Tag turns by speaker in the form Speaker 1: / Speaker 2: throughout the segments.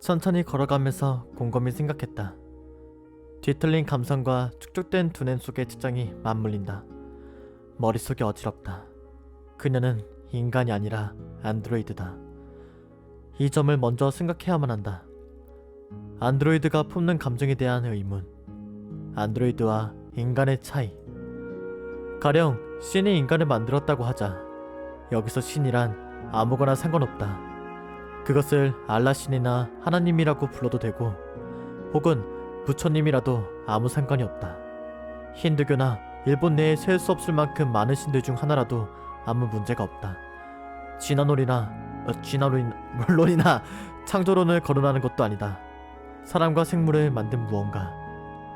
Speaker 1: 천천히 걸어가면서 곰곰이 생각했다. 뒤틀린 감성과 축축된 두뇌 속의 지장이 맞물린다. 머릿속이 어지럽다. 그녀는 인간이 아니라 안드로이드다. 이 점을 먼저 생각해야만 한다. 안드로이드가 품는 감정에 대한 의문, 안드로이드와 인간의 차이. 가령 신이 인간을 만들었다고 하자. 여기서 신이란 아무거나 상관없다. 그것을 알라 신이나 하나님이라고 불러도 되고 혹은 부처님이라도 아무 상관이 없다. 힌두교나 일본 내에 셀 수 없을 만큼 많은 신들 중 하나라도 아무 문제가 없다. 물론이나 창조론을 거론하는 것도 아니다. 사람과 생물을 만든 무언가,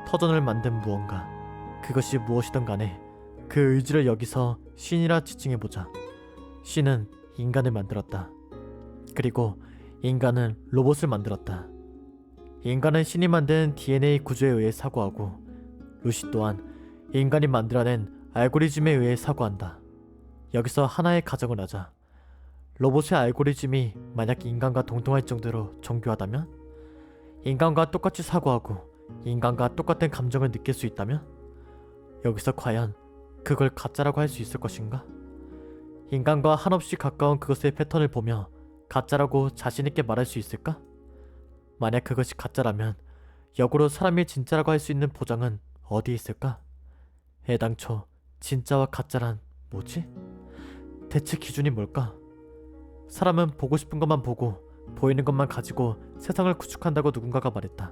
Speaker 1: 터전을 만든 무언가, 그것이 무엇이든 간에 그 의지를 여기서 신이라 지칭해보자. 신은 인간을 만들었다. 그리고 인간은 로봇을 만들었다. 인간은 신이 만든 DNA 구조에 의해 사고하고 루시 또한 인간이 만들어낸 알고리즘에 의해 사고한다. 여기서 하나의 가정을 하자. 로봇의 알고리즘이 만약 인간과 동등할 정도로 정교하다면? 인간과 똑같이 사고하고 인간과 똑같은 감정을 느낄 수 있다면? 여기서 과연 그걸 가짜라고 할 수 있을 것인가? 인간과 한없이 가까운 그것의 패턴을 보며 가짜라고 자신있게 말할 수 있을까? 만약 그것이 가짜라면 역으로 사람이 진짜라고 할 수 있는 보장은 어디 있을까? 애당초 진짜와 가짜란 뭐지? 대체 기준이 뭘까? 사람은 보고 싶은 것만 보고 보이는 것만 가지고 세상을 구축한다고 누군가가 말했다.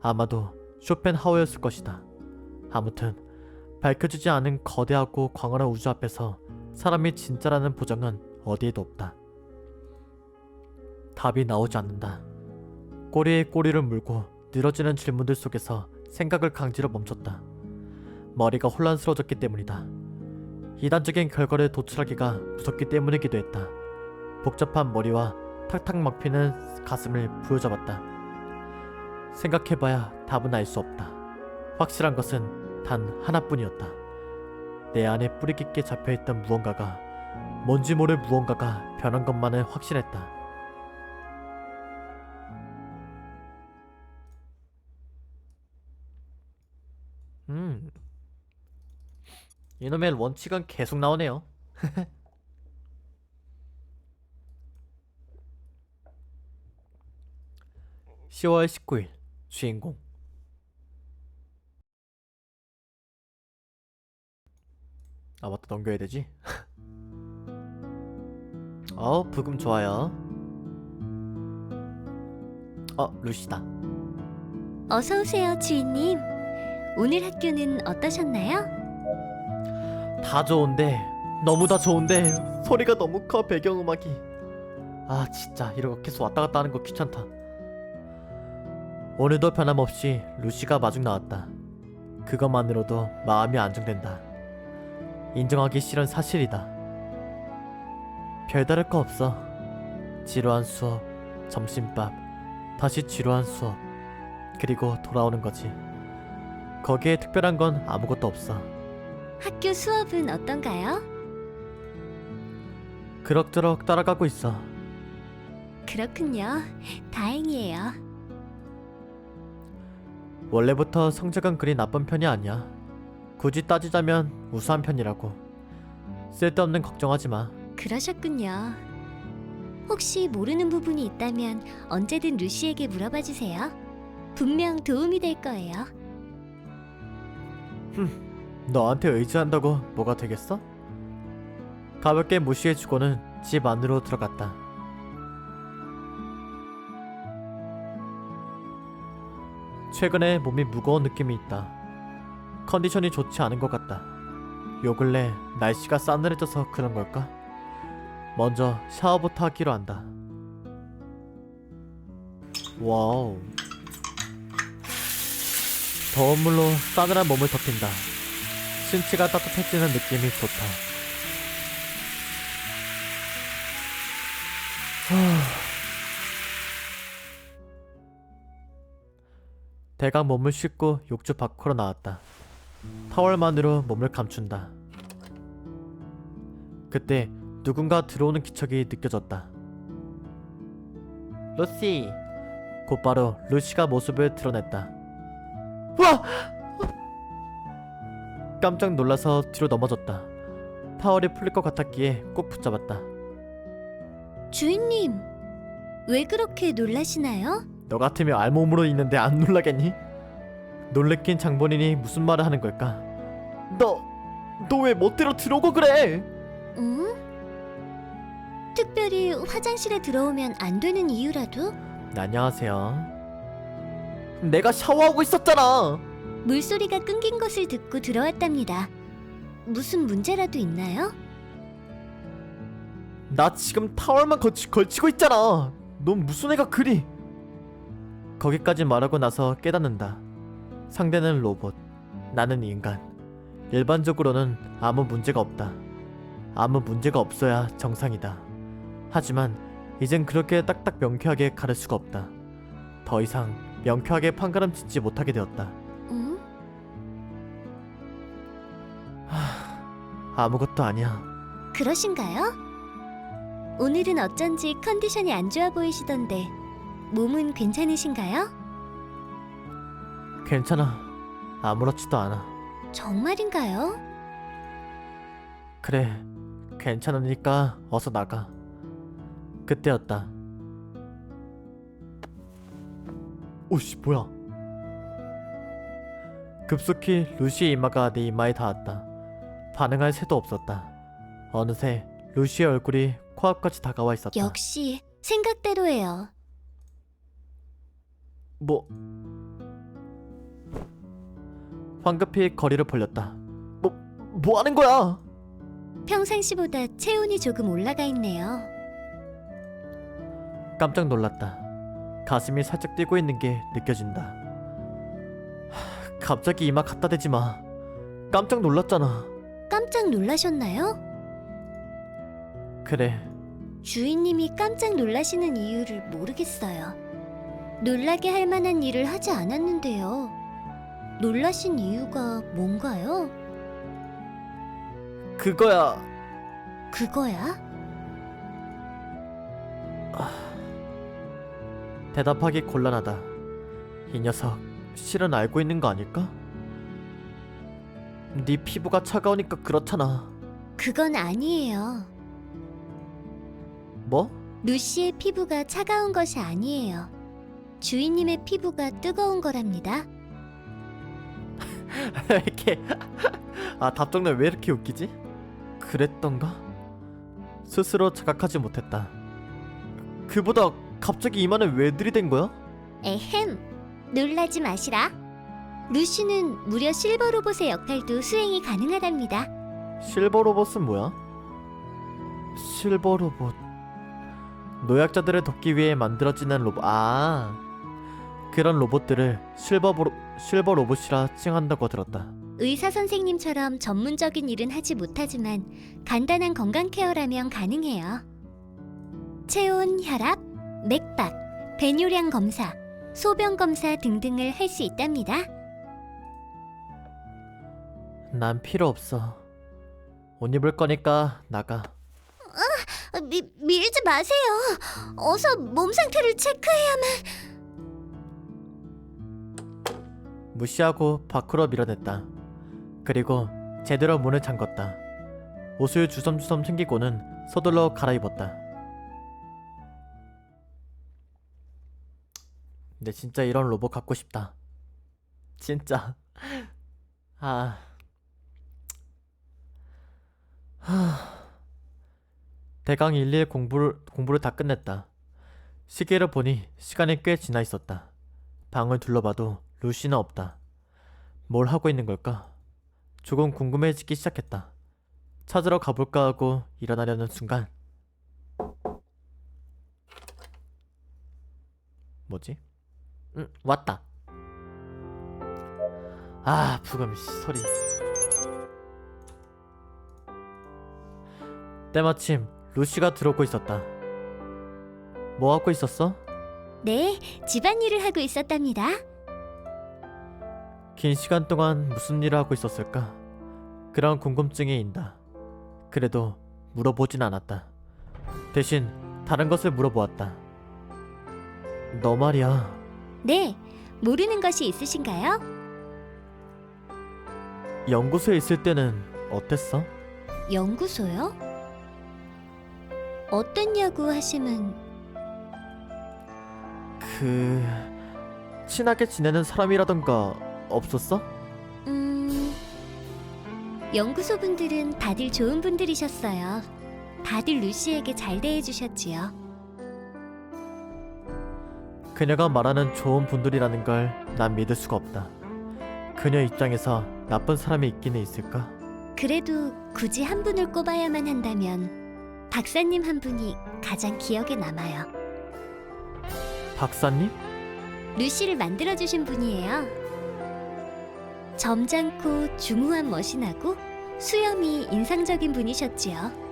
Speaker 1: 아마도 쇼펜하우어였을 것이다. 아무튼 밝혀지지 않은 거대하고 광활한 우주 앞에서 사람이 진짜라는 보장은 어디에도 없다. 답이 나오지 않는다. 꼬리에 꼬리를 물고 늘어지는 질문들 속에서 생각을 강제로 멈췄다. 머리가 혼란스러워졌기 때문이다. 이단적인 결과를 도출하기가 무섭기 때문이기도 했다. 복잡한 머리와 탁탁 막히는 가슴을 부여잡았다. 생각해봐야 답은 알 수 없다. 확실한 것은 단 하나뿐이었다. 내 안에 뿌리 깊게 잡혀있던 무언가가, 뭔지 모를 무언가가 변한 것만은 확신했다. 이놈의 원칙은 계속 나오네요. 10월 19일 주인공. 아 맞다, 넘겨야 되지. 부금 좋아요. 루시다.
Speaker 2: 어서오세요, 주인님. 오늘 학교는 어떠셨나요?
Speaker 1: 다 좋은데, 너무 다 좋은데 소리가 너무 커. 배경음악이. 진짜 이렇게 계속 왔다 갔다 하는 거 귀찮다. 오늘도 변함없이 루시가 마중 나왔다. 그것만으로도 마음이 안정된다. 인정하기 싫은 사실이다. 별다를 거 없어. 지루한 수업, 점심밥, 다시 지루한 수업, 그리고 돌아오는 거지. 거기에 특별한 건 아무것도 없어.
Speaker 2: 학교 수업은 어떤가요?
Speaker 1: 그럭저럭 따라가고 있어.
Speaker 2: 그렇군요. 다행이에요.
Speaker 1: 원래부터 성적은 그리 나쁜 편이 아니야. 굳이 따지자면 우수한 편이라고. 쓸데없는 걱정하지 마.
Speaker 2: 그러셨군요. 혹시 모르는 부분이 있다면 언제든 루시에게 물어봐 주세요. 분명 도움이 될 거예요.
Speaker 1: 너한테 의지한다고 뭐가 되겠어? 가볍게 무시해주고는 집 안으로 들어갔다. 최근에 몸이 무거운 느낌이 있다. 컨디션이 좋지 않은 것 같다. 요 근래 날씨가 싸늘해져서 그런 걸까? 먼저 샤워부터 하기로 한다. 와우. 더운 물로 싸늘한 몸을 덮인다. 신체가 따뜻해지는 느낌이 좋다. 대강 몸을 씻고 욕조 밖으로 나왔다. 타월만으로 몸을 감춘다. 그때 누군가 들어오는 기척이 느껴졌다. 루시, 곧바로 루시가 모습을 드러냈다. 와! 깜짝 놀라서 뒤로 넘어졌다. 타월이 풀릴 것 같았기에 꼭 붙잡았다.
Speaker 2: 주인님, 왜 그렇게 놀라시나요?
Speaker 1: 너 같으면 알몸으로 있는데 안 놀라겠니? 놀래킨 장본인이 무슨 말을 하는 걸까? 너 왜 멋대로 들어오고 그래?
Speaker 2: 응? 특별히 화장실에 들어오면 안 되는 이유라도?
Speaker 1: 네, 안녕하세요. 내가 샤워하고 있었잖아.
Speaker 2: 물소리가 끊긴 것을 듣고 들어왔답니다. 무슨 문제라도 있나요?
Speaker 1: 나 지금 타월만 걸치고 있잖아. 넌 무슨 애가 그리? 거기까지 말하고 나서 깨닫는다. 상대는 로봇, 나는 인간. 일반적으로는 아무 문제가 없다. 아무 문제가 없어야 정상이다. 하지만 이젠 그렇게 딱딱 명쾌하게 가를 수가 없다. 더 이상 명쾌하게 판가름 짓지 못하게 되었다.
Speaker 2: 응?
Speaker 1: 아무것도 아니야.
Speaker 2: 그러신가요? 오늘은 어쩐지 컨디션이 안 좋아 보이시던데 몸은 괜찮으신가요?
Speaker 1: 괜찮아. 아무렇지도 않아.
Speaker 2: 정말인가요?
Speaker 1: 그래, 괜찮으니까 어서 나가. 그때였다. 오씨, 뭐야? 급속히 루시의 이마가 내 이마에 닿았다. 반응할 새도 없었다. 어느새 루시의 얼굴이 코앞까지 다가와 있었다.
Speaker 2: 역시 생각대로예요.
Speaker 1: 황급히 거리를 벌렸다. 뭐 하는 거야?
Speaker 2: 평상시보다 체온이 조금 올라가 있네요.
Speaker 1: 깜짝 놀랐다. 가슴이 살짝 뛰고 있는 게 느껴진다. 갑자기 이마 갖다 대지 마. 깜짝 놀랐잖아.
Speaker 2: 깜짝 놀라셨나요?
Speaker 1: 그래,
Speaker 2: 주인님이 깜짝 놀라시는 이유를 모르겠어요. 놀라게 할 만한 일을 하지 않았는데요. 놀라신 이유가 뭔가요?
Speaker 1: 그거야.
Speaker 2: 그거야?
Speaker 1: 대답하기 곤란하다. 이 녀석 실은 알고 있는 거 아닐까? 네 피부가 차가우니까 그렇잖아.
Speaker 2: 그건 아니에요.
Speaker 1: 뭐?
Speaker 2: 루시의 피부가 차가운 것이 아니에요. 주인님의 피부가 뜨거운 거랍니다.
Speaker 1: 왜 이렇게 답정너 왜 이렇게 웃기지? 그랬던가? 스스로 자각하지 못했다. 그보다 갑자기 이마는 왜 들이댄 거야?
Speaker 2: 에헴, 놀라지 마시라. 루시는 무려 실버 로봇의 역할도 수행이 가능하답니다.
Speaker 1: 실버 로봇은 뭐야? 실버 로봇. 노약자들을 돕기 위해 만들어지는 로봇. 그런 로봇들을 실버 로봇이라 칭한다고 들었다.
Speaker 2: 의사 선생님처럼 전문적인 일은 하지 못하지만 간단한 건강 케어라면 가능해요. 체온, 혈압, 맥박, 배뇨량 검사, 소변 검사 등등을 할 수 있답니다.
Speaker 1: 난 필요 없어. 옷 입을 거니까 나가.
Speaker 2: 밀지 마세요. 어서 몸 상태를 체크해야만.
Speaker 1: 무시하고 밖으로 밀어냈다. 그리고 제대로 문을 잠궜다. 옷을 주섬주섬 챙기고는 서둘러 갈아입었다. 근데 진짜 이런 로봇 갖고 싶다. 진짜. 대강 1, 2일 공부를 다 끝냈다. 시계를 보니 시간이 꽤 지나 있었다. 방을 둘러봐도 루시는 없다. 뭘 하고 있는 걸까? 조금 궁금해지기 시작했다. 찾으러 가볼까 하고 일어나려는 순간, 뭐지? 왔다. 부금 소리. 때마침 루시가 들어오고 있었다. 뭐 하고 있었어?
Speaker 2: 네, 집안일을 하고 있었답니다.
Speaker 1: 긴 시간 동안 무슨 일을 하고 있었을까? 그런 궁금증이 인다. 그래도 물어보진 않았다. 대신 다른 것을 물어보았다. 너 말이야,
Speaker 2: 네, 모르는 것이 있으신가요?
Speaker 1: 연구소에 있을 때는 어땠어?
Speaker 2: 연구소요? 어땠냐고 하시면
Speaker 1: 친하게 지내는 사람이라던가 없었어?
Speaker 2: 연구소 분들은 다들 좋은 분들이셨어요. 다들 루시에게 잘 대해주셨지요.
Speaker 1: 그녀가 말하는 좋은 분들이라는 걸 난 믿을 수가 없다. 그녀 입장에서 나쁜 사람이 있기는 있을까?
Speaker 2: 그래도 굳이 한 분을 꼽아야만 한다면 박사님 한 분이 가장 기억에 남아요.
Speaker 1: 박사님?
Speaker 2: 루시를 만들어주신 분이에요. 점잖고 중후한 멋이 나고 수염이 인상적인 분이셨지요.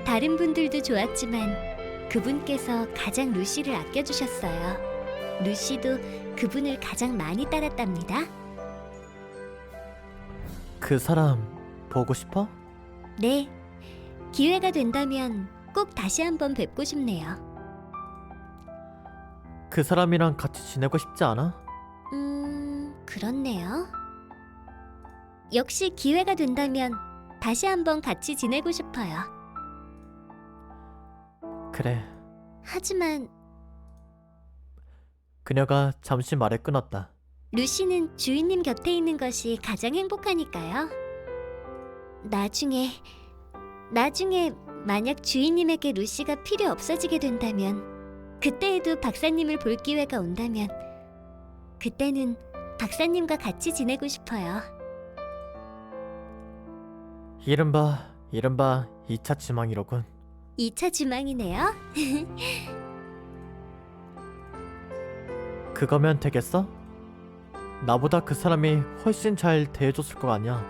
Speaker 2: 다른 분들도 좋았지만 그분께서 가장 루시를 아껴주셨어요. 루시도 그분을 가장 많이 따랐답니다.
Speaker 1: 그 사람 보고 싶어?
Speaker 2: 네, 기회가 된다면 꼭 다시 한번 뵙고 싶네요.
Speaker 1: 그 사람이랑 같이 지내고 싶지 않아?
Speaker 2: 그렇네요. 역시 기회가 된다면 다시 한번 같이 지내고 싶어요.
Speaker 1: 그래.
Speaker 2: 하지만
Speaker 1: 그녀가 잠시 말을 끊었다.
Speaker 2: 루시는 주인님 곁에 있는 것이 가장 행복하니까요. 나중에 만약 주인님에게 루시가 필요 없어지게 된다면, 그때에도 박사님을 볼 기회가 온다면 그때는 박사님과 같이 지내고 싶어요.
Speaker 1: 이른바 2차 지망이로군.
Speaker 2: 2차 지망이네요.
Speaker 1: 그거면 되겠어? 나보다 그 사람이 훨씬 잘 대해줬을 거 아니야.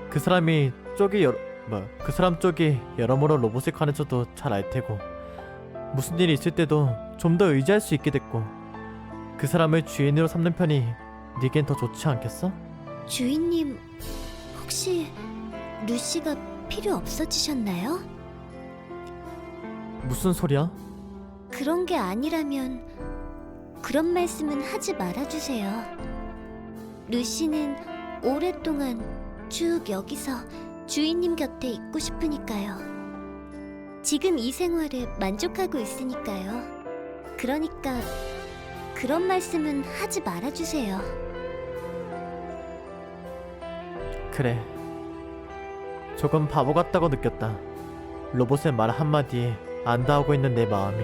Speaker 1: 그 사람 쪽이 여러모로 로봇에 관해서도 잘 알 테고, 무슨 일이 있을 때도 좀 더 의지할 수 있게 됐고, 그 사람을 주인으로 삼는 편이 네겐 더 좋지 않겠어?
Speaker 2: 주인님, 혹시 루시가 필요 없어지셨나요?
Speaker 1: 무슨 소리야?
Speaker 2: 그런 게 아니라면 그런 말씀은 하지 말아주세요. 루시는 오랫동안 쭉 여기서 주인님 곁에 있고 싶으니까요. 지금 이 생활에 만족하고 있으니까요. 그러니까 그런 말씀은 하지 말아주세요.
Speaker 1: 그래. 조금 바보 같다고 느꼈다. 로봇의 말 한마디에 안다하고 있는 내 마음이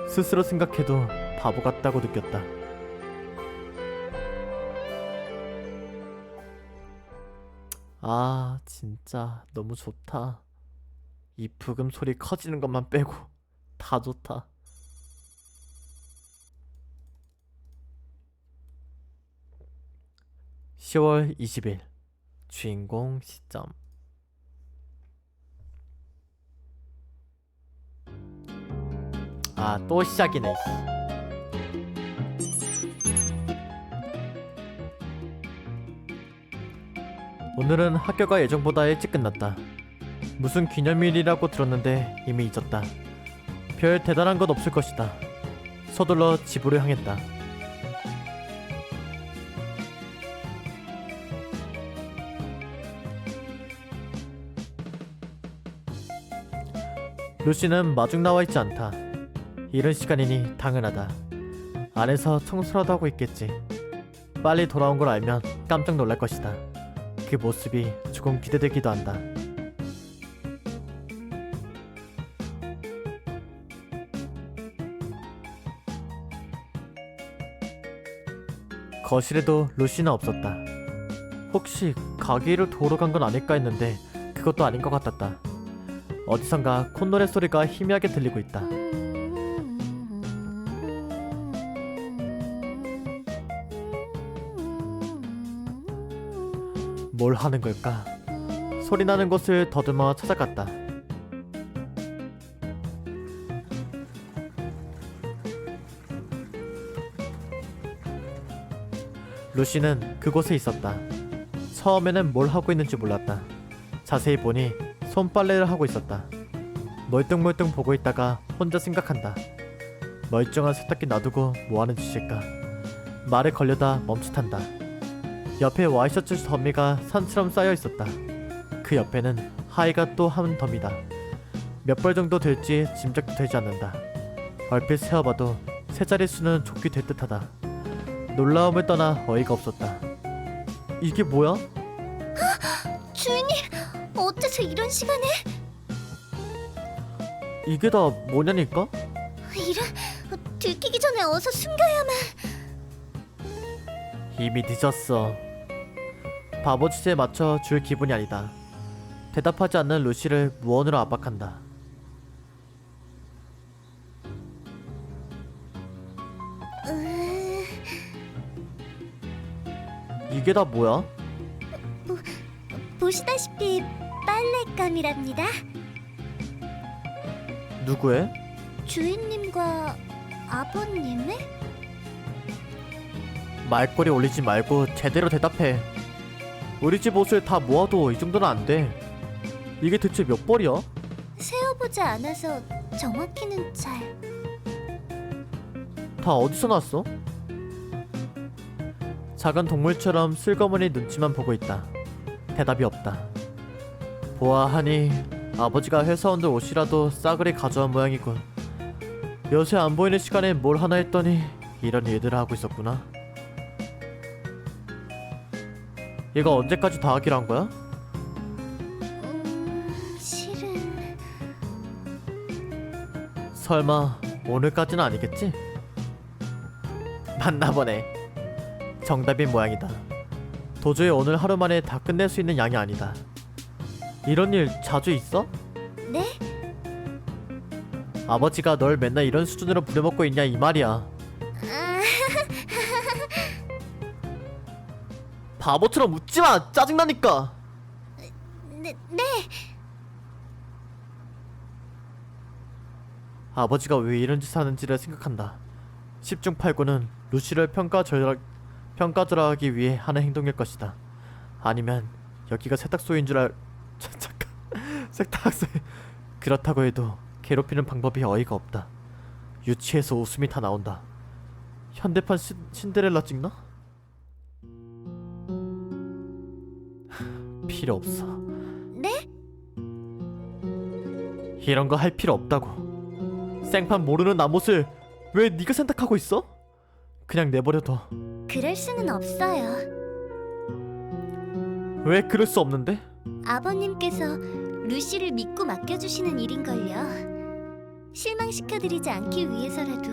Speaker 1: 스스로 생각해도 바보 같다고 느꼈다. 아, 진짜 너무 좋다. 이 부금 소리 커지는 것만 빼고 다 좋다. (10월 20일) 주인공 시점. 아, 또 시작이네. 오늘은 학교가 예정보다 일찍 끝났다. 무슨 기념일이라고 들었는데 이미 잊었다. 별 대단한 것 없을 것이다. 서둘러 집으로 향했다. 루시는 마중 나와 있지 않다. 이른 시간이니 당연하다. 안에서 청소라도 하고 있겠지. 빨리 돌아온 걸 알면 깜짝 놀랄 것이다. 그 모습이 조금 기대되기도 한다. 거실에도 루시는 없었다. 혹시 가게를 도우러 간 건 아닐까 했는데 그것도 아닌 것 같았다. 어디선가 콧노래 소리가 희미하게 들리고 있다. 뭘 하는 걸까? 소리 나는 곳을 더듬어 찾아갔다. 루시는 그곳에 있었다. 처음에는 뭘 하고 있는지 몰랐다. 자세히 보니 손빨래를 하고 있었다. 멀뚱멀뚱 보고 있다가 혼자 생각한다. 멀쩡한 세탁기 놔두고 뭐하는 짓일까? 말에 걸려다 멈칫한다. 옆에 와이셔츠 더미가 산처럼 쌓여 있었다. 그 옆에는 하의가 또 한 더미다. 몇 벌 정도 될지 짐작도 되지 않는다. 얼핏 세어봐도 세 자릿수는 좋게 될 듯하다. 놀라움을 떠나 어이가 없었다. 이게 뭐야?
Speaker 2: 주인님, 어째서 이런 시간에?
Speaker 1: 이게 다 뭐냐니까?
Speaker 2: 이런, 들키기 전에 어서 숨겨야만.
Speaker 1: 이미 늦었어. 바보 짓에 맞춰 줄 기분이 아니다. 대답하지 않는 루시를 무언으로 압박한다. 이게 다 뭐야?
Speaker 2: 보시다시피 빨랫감이랍니다.
Speaker 1: 누구의?
Speaker 2: 주인님과 아버님의?
Speaker 1: 말꼬리 올리지 말고 제대로 대답해. 우리 집 옷을 다 모아도 이 정도는 안 돼. 이게 대체 몇 벌이야?
Speaker 2: 세어보지 않아서 정확히는 잘...
Speaker 1: 다 어디서 났어? 작은 동물처럼 슬그머니 눈치만 보고 있다. 대답이 없다. 보아하니 아버지가 회사원들 옷이라도 싸그리 가져온 모양이군. 요새 안 보이는 시간에 뭘 하나 했더니 이런 일들을 하고 있었구나. 얘가 언제까지 다 하기로 한 거야?
Speaker 2: 실은...
Speaker 1: 설마 오늘까지는 아니겠지? 맞나 보네. 정답인 모양이다. 도저히 오늘 하루 만에 다 끝낼 수 있는 양이 아니다. 이런 일 자주 있어?
Speaker 2: 네?
Speaker 1: 아버지가 널 맨날 이런 수준으로 부려먹고 있냐 이 말이야.
Speaker 2: 아,
Speaker 1: 바보처럼 웃지마! 짜증나니까!
Speaker 2: 네.
Speaker 1: 아버지가 왜 이런 짓을 하는지를 생각한다. 10중 8구는 루시를 평가절하하기 위해 하는 행동일 것이다. 아니면 여기가 세탁소인 줄 잠깐... 세탁소... 그렇다고 해도 괴롭히는 방법이 어이가 없다. 유치해서 웃음이 다 나온다. 현대판 신데렐라 찍나? 필요 없어.
Speaker 2: 네?
Speaker 1: 이런 거 할 필요 없다고. 생판 모르는 남옷을 왜 네가 선택하고 있어? 그냥 내버려둬.
Speaker 2: 그럴 수는 없어요.
Speaker 1: 왜 그럴 수 없는데?
Speaker 2: 아버님께서 루시를 믿고 맡겨주시는 일인걸요. 실망시켜드리지 않기 위해서라도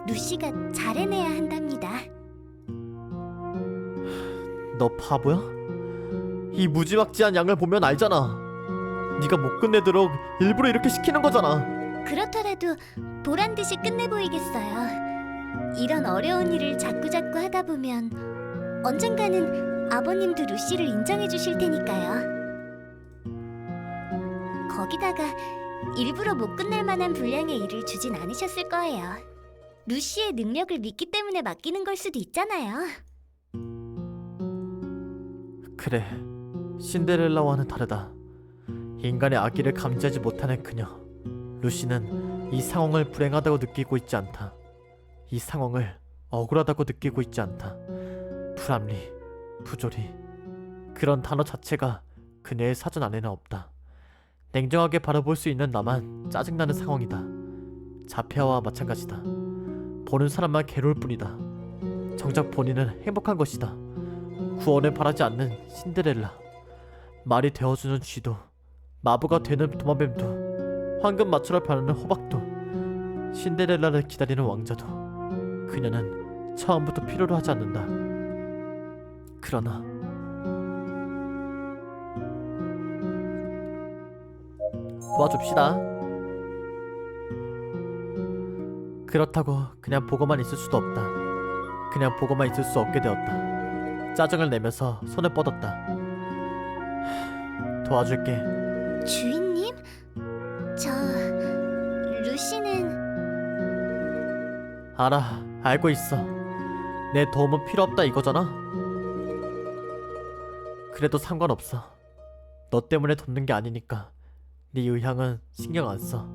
Speaker 2: 루시가 잘해내야 한답니다.
Speaker 1: 너 바보야? 이 무지막지한 양을 보면 알잖아. 네가 못 끝내도록 일부러 이렇게 시키는 거잖아.
Speaker 2: 그렇더라도 보란듯이 끝내 보이겠어요. 이런 어려운 일을 자꾸자꾸 하다 보면 언젠가는 아버님도 루시를 인정해 주실 테니까요. 거기다가 일부러 못 끝낼 만한 분량의 일을 주진 않으셨을 거예요. 루시의 능력을 믿기 때문에 맡기는 걸 수도 있잖아요.
Speaker 1: 그래, 신데렐라와는 다르다. 인간의 악의를 감지하지 못하는 그녀. 루시는 이 상황을 불행하다고 느끼고 있지 않다. 이 상황을 억울하다고 느끼고 있지 않다. 불합리, 부조리, 그런 단어 자체가 그녀의 사전 안에는 없다. 냉정하게 바라볼 수 있는 나만 짜증나는 상황이다. 자폐아와 마찬가지다. 보는 사람만 괴로울 뿐이다. 정작 본인은 행복한 것이다. 구원을 바라지 않는 신데렐라, 말이 되어주는 쥐도, 마부가 되는 도마뱀도, 황금마초로 변하는 호박도, 신데렐라를 기다리는 왕자도 그녀는 처음부터 필요로 하지 않는다. 그러나 도와줍시다. 그렇다고 그냥 보고만 있을 수도 없다. 그냥 보고만 있을 수 없게 되었다. 짜증을 내면서 손을 뻗었다. 도와줄게.
Speaker 2: 주인님? 저... 루시는...
Speaker 1: 알아, 알고 있어. 내 도움은 필요 없다 이거잖아. 그래도 상관없어. 너 때문에 돕는 게 아니니까 네 의향은 신경 안 써.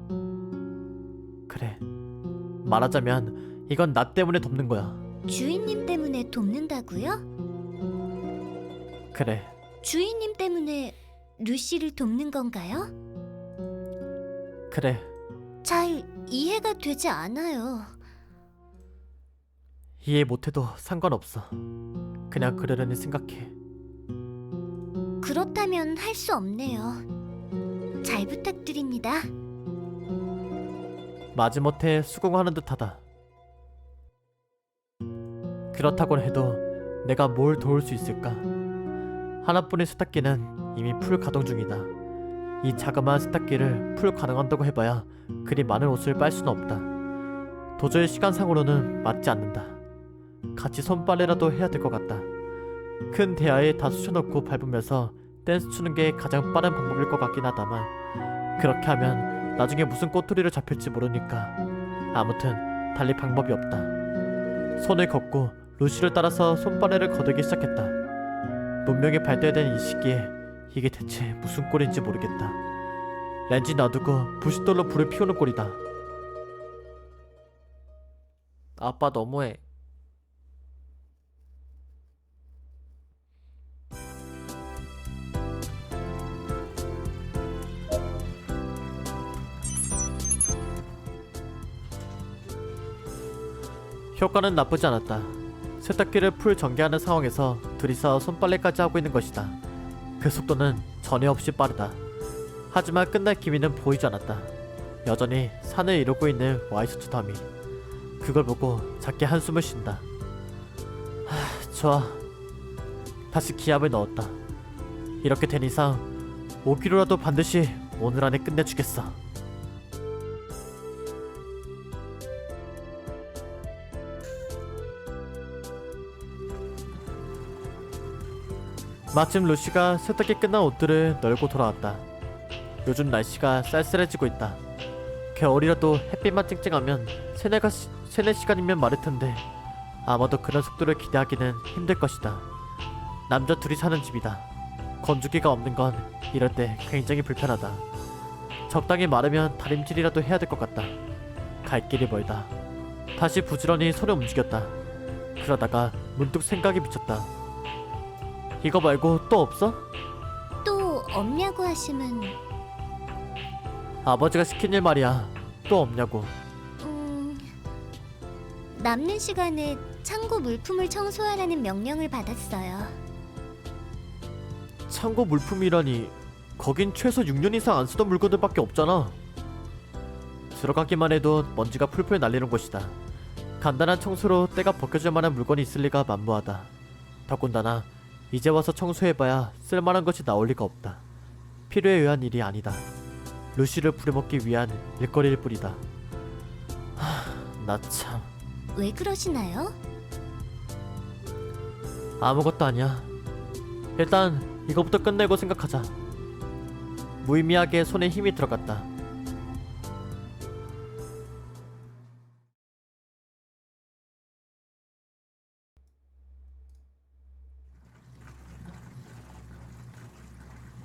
Speaker 1: 그래, 말하자면 이건 나 때문에 돕는 거야.
Speaker 2: 주인님 때문에 돕는다고요?
Speaker 1: 그래.
Speaker 2: 주인님 때문에 루시를 돕는 건가요?
Speaker 1: 그래.
Speaker 2: 잘 이해가 되지 않아요.
Speaker 1: 이해 못해도 상관없어. 그냥 그러려니 생각해.
Speaker 2: 그렇다면 할 수 없네요. 잘 부탁드립니다.
Speaker 1: 마지못해 수긍하는 듯하다. 그렇다고 해도 내가 뭘 도울 수 있을까? 하나뿐인 세탁기는 이미 풀 가동 중이다. 이 자그마한 세탁기를 풀 가동한다고 해봐야 그리 많은 옷을 빨 수는 없다. 도저히 시간상으로는 맞지 않는다. 같이 손빨래라도 해야 될 것 같다. 큰 대야에 다 쑤셔넣고 밟으면서 댄스 추는 게 가장 빠른 방법일 것 같긴 하다만, 그렇게 하면 나중에 무슨 꼬투리를 잡힐지 모르니까 아무튼 달리 방법이 없다. 손을 걷고 루시를 따라서 손빨래를 거들기 시작했다. 문명이 발달된 이 시기에 이게 대체 무슨 꼴인지 모르겠다. 렌즈 놔두고 부싯돌로 불을 피우는 꼴이다. 아빠 너무해. 효과는 나쁘지 않았다. 세탁기를 풀 전개하는 상황에서 둘이서 손빨래까지 하고 있는 것이다. 그 속도는 전혀 없이 빠르다. 하지만 끝날 기미는 보이지 않았다. 여전히 산을 이루고 있는 와이셔츠 더미. 그걸 보고 작게 한숨을 쉰다. 좋아. 다시 기압을 넣었다. 이렇게 된 이상 5kg라도 반드시 오늘 안에 끝내주겠어. 마침 루시가 세탁기 끝난 옷들을 널고 돌아왔다. 요즘 날씨가 쌀쌀해지고 있다. 겨울이라도 햇빛만 쨍쨍하면 세네 시간이면 마를 텐데 아마도 그런 속도를 기대하기는 힘들 것이다. 남자 둘이 사는 집이다. 건조기가 없는 건 이럴 때 굉장히 불편하다. 적당히 마르면 다림질이라도 해야 될 것 같다. 갈 길이 멀다. 다시 부지런히 손을 움직였다. 그러다가 문득 생각이 미쳤다. 이거 말고 또 없어?
Speaker 2: 또 없냐고 하시면
Speaker 1: 아버지가 시킨 일 말이야. 또 없냐고.
Speaker 2: 남는 시간에 창고 물품을 청소하라는 명령을 받았어요.
Speaker 1: 창고 물품이라니, 거긴 최소 6년 이상 안 쓰던 물건들밖에 없잖아. 들어가기만 해도 먼지가 풀풀 날리는 곳이다. 간단한 청소로 때가 벗겨질 만한 물건이 있을 리가 만무하다. 더군다나 이제 와서 청소해봐야 쓸만한 것이 나올 리가 없다. 필요에 의한 일이 아니다. 루시를 부려먹기 위한 일거리일 뿐이다. 나 참...
Speaker 2: 왜 그러시나요?
Speaker 1: 아무것도 아니야. 일단 이거부터 끝내고 생각하자. 무의미하게 손에 힘이 들어갔다.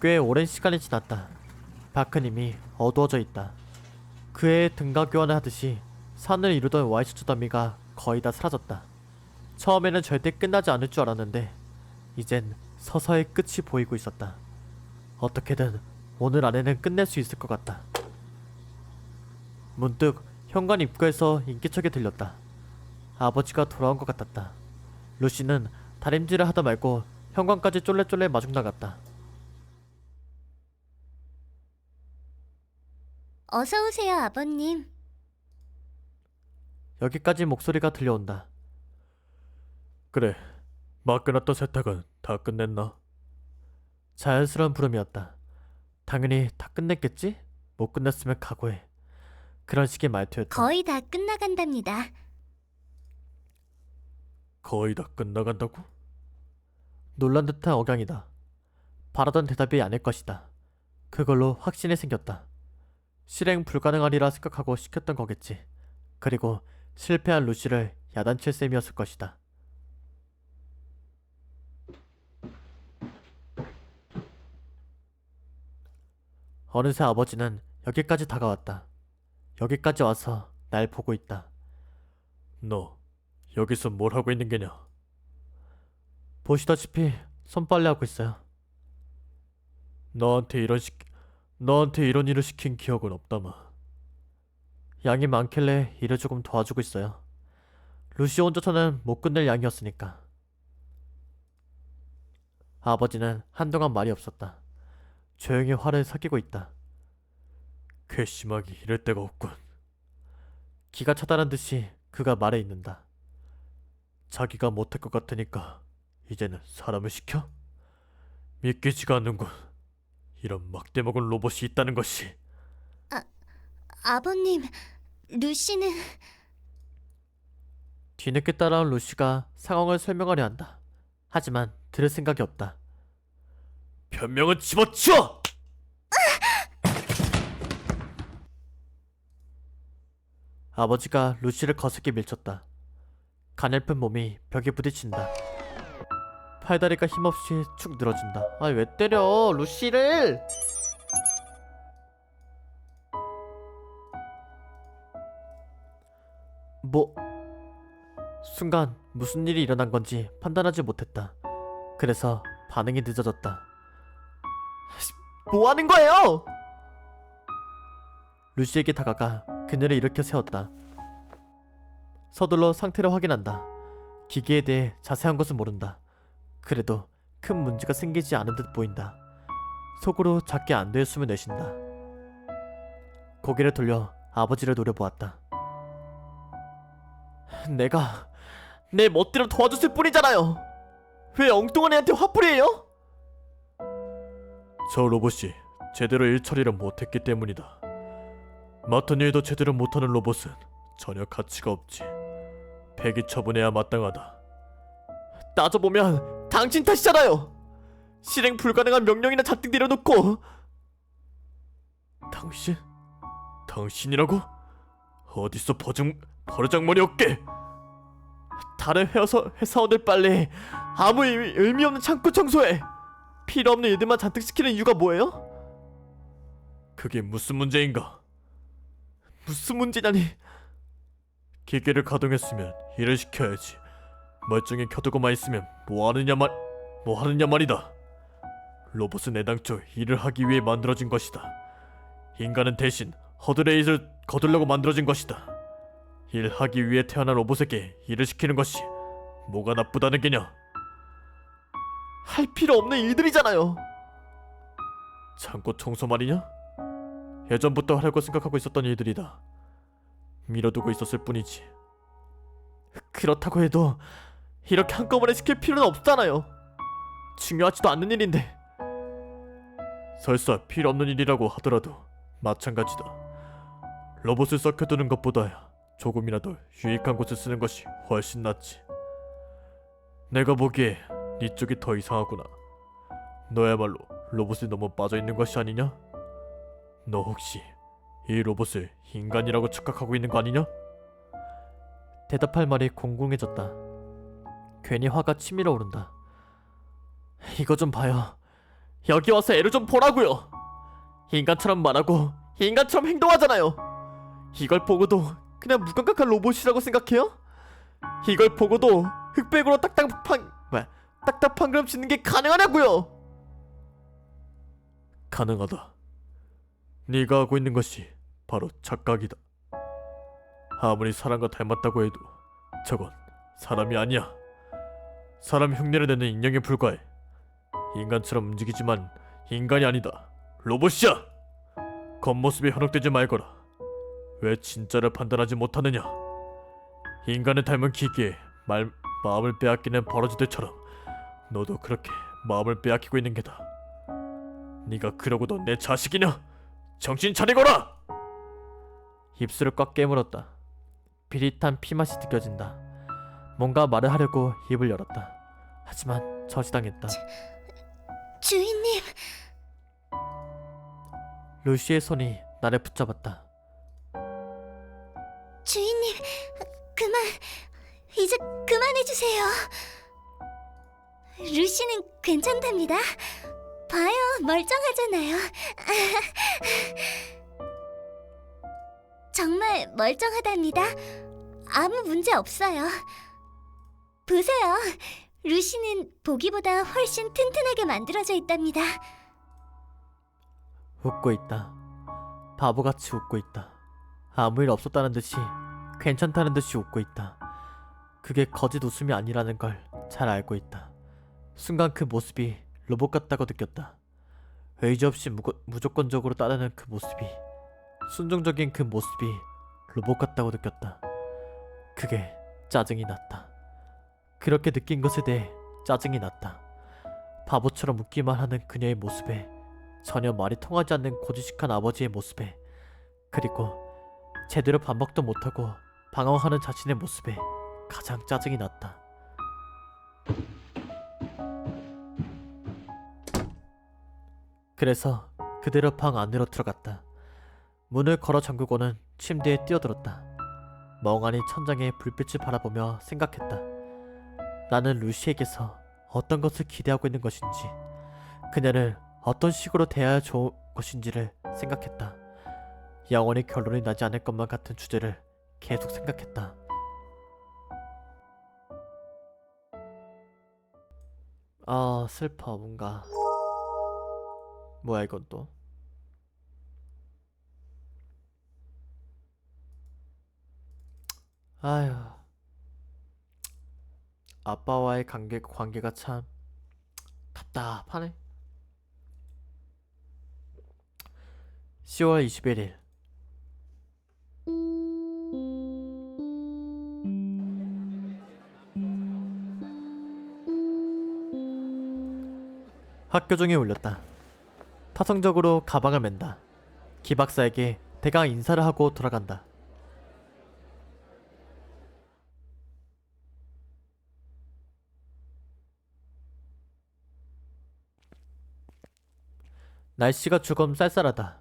Speaker 1: 꽤 오랜 시간이 지났다. 밖은 이미 어두워져 있다. 그의 등가 교환을 하듯이 산을 이루던 와이셔츠 더미가 거의 다 사라졌다. 처음에는 절대 끝나지 않을 줄 알았는데 이젠 서서히 끝이 보이고 있었다. 어떻게든 오늘 안에는 끝낼 수 있을 것 같다. 문득 현관 입구에서 인기척이 들렸다. 아버지가 돌아온 것 같았다. 루시는 다림질을 하다 말고 현관까지 쫄래쫄래 마중 나갔다.
Speaker 2: 어서 오세요, 아버님.
Speaker 1: 여기까지 목소리가 들려온다. 그래, 맡겨놨던 세탁은 다 끝냈나? 자연스러운 부름이었다. 당연히 다 끝냈겠지? 못 끝냈으면 각오해. 그런 식의 말투였다.
Speaker 2: 거의 다 끝나간답니다.
Speaker 1: 거의 다 끝나간다고? 놀란 듯한 억양이다. 바라던 대답이 아닐 것이다. 그걸로 확신이 생겼다. 실행 불가능하리라 생각하고 시켰던 거겠지. 그리고 실패한 루시를 야단칠 셈이었을 것이다. 어느새 아버지는 여기까지 다가왔다. 여기까지 와서 날 보고 있다. 너 여기서 뭘 하고 있는 게냐? 보시다시피 손빨래 하고 있어요. 너한테 이런 일을 시킨 기억은 없다마. 양이 많길래 일을 조금 도와주고 있어요. 루시 혼자서는 못 끝낼 양이었으니까. 아버지는 한동안 말이 없었다. 조용히 화를 삭히고 있다. 괘씸하기 이럴 데가 없군. 기가 차다는 듯이 그가 말에 있는다. 자기가 못할 것 같으니까 이제는 사람을 시켜? 믿기지가 않는군. 이런 막대먹은 로봇이 있다는 것이.
Speaker 2: 아버님, 루시는...
Speaker 1: 뒤늦게 따라온 루시가 상황을 설명하려 한다. 하지만 들을 생각이 없다. 변명은 집어치워! 아버지가 루시를 거세게 밀쳤다. 가늘픈 몸이 벽에 부딪힌다. 팔다리가 힘없이 축 늘어진다. 아니 왜 때려 루시를! 순간 무슨 일이 일어난 건지 판단하지 못했다. 그래서 반응이 늦어졌다. 뭐 하는 거예요? 루시에게 다가가 그녀를 일으켜 세웠다. 서둘러 상태를 확인한다. 기계에 대해 자세한 것은 모른다. 그래도 큰 문제가 생기지 않은 듯 보인다. 속으로 작게 안 될 숨을 내쉰다. 고개를 돌려 아버지를 노려보았다. 내가 내 멋대로 도와줬을 뿐이잖아요. 왜 엉뚱한 애한테 화풀이해요? 저 로봇이 제대로 일 처리를 못했기 때문이다. 맡은 일도 제대로 못하는 로봇은 전혀 가치가 없지. 폐기 처분해야 마땅하다. 따져보면 당신 탓이잖아요. 실행 불가능한 명령이나 잔뜩 내려놓고. 당신이라고? 어디서 버르장머리 없게. 다른 회사원들 빨리 아무 의미 없는 창고 청소에 필요 없는 일들만 잔뜩 시키는 이유가 뭐예요? 그게 무슨 문제인가? 무슨 문제냐니? 기계를 가동했으면 일을 시켜야지. 멀쩡히 켜두고만 있으면 뭐 하느냐 말이다. 로봇은 애당초 일을 하기 위해 만들어진 것이다. 인간은 대신 허들의 일을 거두려고 만들어진 것이다. 일하기 위해 태어난 로봇에게 일을 시키는 것이 뭐가 나쁘다는 게냐? 할 필요 없는 일들이잖아요. 창고 청소 말이냐? 예전부터 하려고 생각하고 있었던 일들이다. 미뤄두고 있었을 뿐이지. 그렇다고 해도 이렇게 한꺼번에 시킬 필요는 없잖아요. 중요하지도 않는 일인데. 설사 필요 없는 일이라고 하더라도 마찬가지다. 로봇을 썩혀두는 것보다야 조금이라도 유익한 곳에 쓰는 것이 훨씬 낫지. 내가 보기에 네 쪽이 더 이상하구나. 너야말로 로봇에 너무 빠져있는 것이 아니냐? 너 혹시 이 로봇을 인간이라고 착각하고 있는 거 아니냐? 대답할 말이 공공해졌다. 괜히 화가 치밀어 오른다. 이거 좀 봐요. 여기 와서 애를 좀 보라고요. 인간처럼 말하고 인간처럼 행동하잖아요. 이걸 보고도 그냥 무감각한 로봇이라고 생각해요? 이걸 보고도 흑백으로 딱딱한 그럼 짓는 게 가능하냐고요? 가능하다. 네가 하고 있는 것이 바로 착각이다. 아무리 사람과 닮았다고 해도 저건 사람이 아니야. 사람 흉내를 내는 인형에 불과해. 인간처럼 움직이지만 인간이 아니다. 로봇이야. 겉모습에 현혹되지 말거라. 왜 진짜를 판단하지 못하느냐? 인간을 닮은 기계에 마음을 빼앗기는 버러지들처럼 너도 그렇게 마음을 빼앗기고 있는 게다. 네가 그러고도 내 자식이냐? 정신 차리거라! 입술을 꽉 깨물었다. 비릿한 피맛이 느껴진다. 뭔가 말을 하려고 입을 열었다. 하지만 저지당했다.
Speaker 2: 주인님,
Speaker 1: 루시의 손이 나를 붙잡았다.
Speaker 2: 주인님, 이제 그만해주세요. 루시는 괜찮답니다. 봐요, 멀쩡하잖아요. 정말 멀쩡하답니다. 아무 문제 없어요. 보세요. 루시는 보기보다 훨씬 튼튼하게 만들어져 있답니다.
Speaker 1: 웃고 있다. 바보같이 웃고 있다. 아무 일 없었다는 듯이, 괜찮다는 듯이 웃고 있다. 그게 거짓 웃음이 아니라는 걸 잘 알고 있다. 순간 그 모습이 로봇 같다고 느꼈다. 의지 없이 무조건적으로 따르는 그 모습이, 순종적인 그 모습이 로봇 같다고 느꼈다. 그게 짜증이 났다. 그렇게 느낀 것에 대해 짜증이 났다. 바보처럼 웃기만 하는 그녀의 모습에, 전혀 말이 통하지 않는 고지식한 아버지의 모습에, 그리고 제대로 반박도 못하고 방황하는 자신의 모습에 가장 짜증이 났다. 그래서 그대로 방 안으로 들어갔다. 문을 걸어 잠그고는 침대에 뛰어들었다. 멍하니 천장에 불빛을 바라보며 생각했다. 나는 루시에게서 어떤 것을 기대하고 있는 것인지, 그녀를 어떤 식으로 대해야 좋을 것인지를 생각했다. 영원히 결론이 나지 않을 것만 같은 주제를 계속 생각했다. 아, 슬퍼. 뭔가 뭐야 이건 또. 아휴, 아빠와의 관계가 참 답답하네. 10월 21일. 학교 종이 울렸다. 타성적으로 가방을 맨다. 기박사에게 대강 인사를 하고 돌아간다. 날씨가 조금 쌀쌀하다.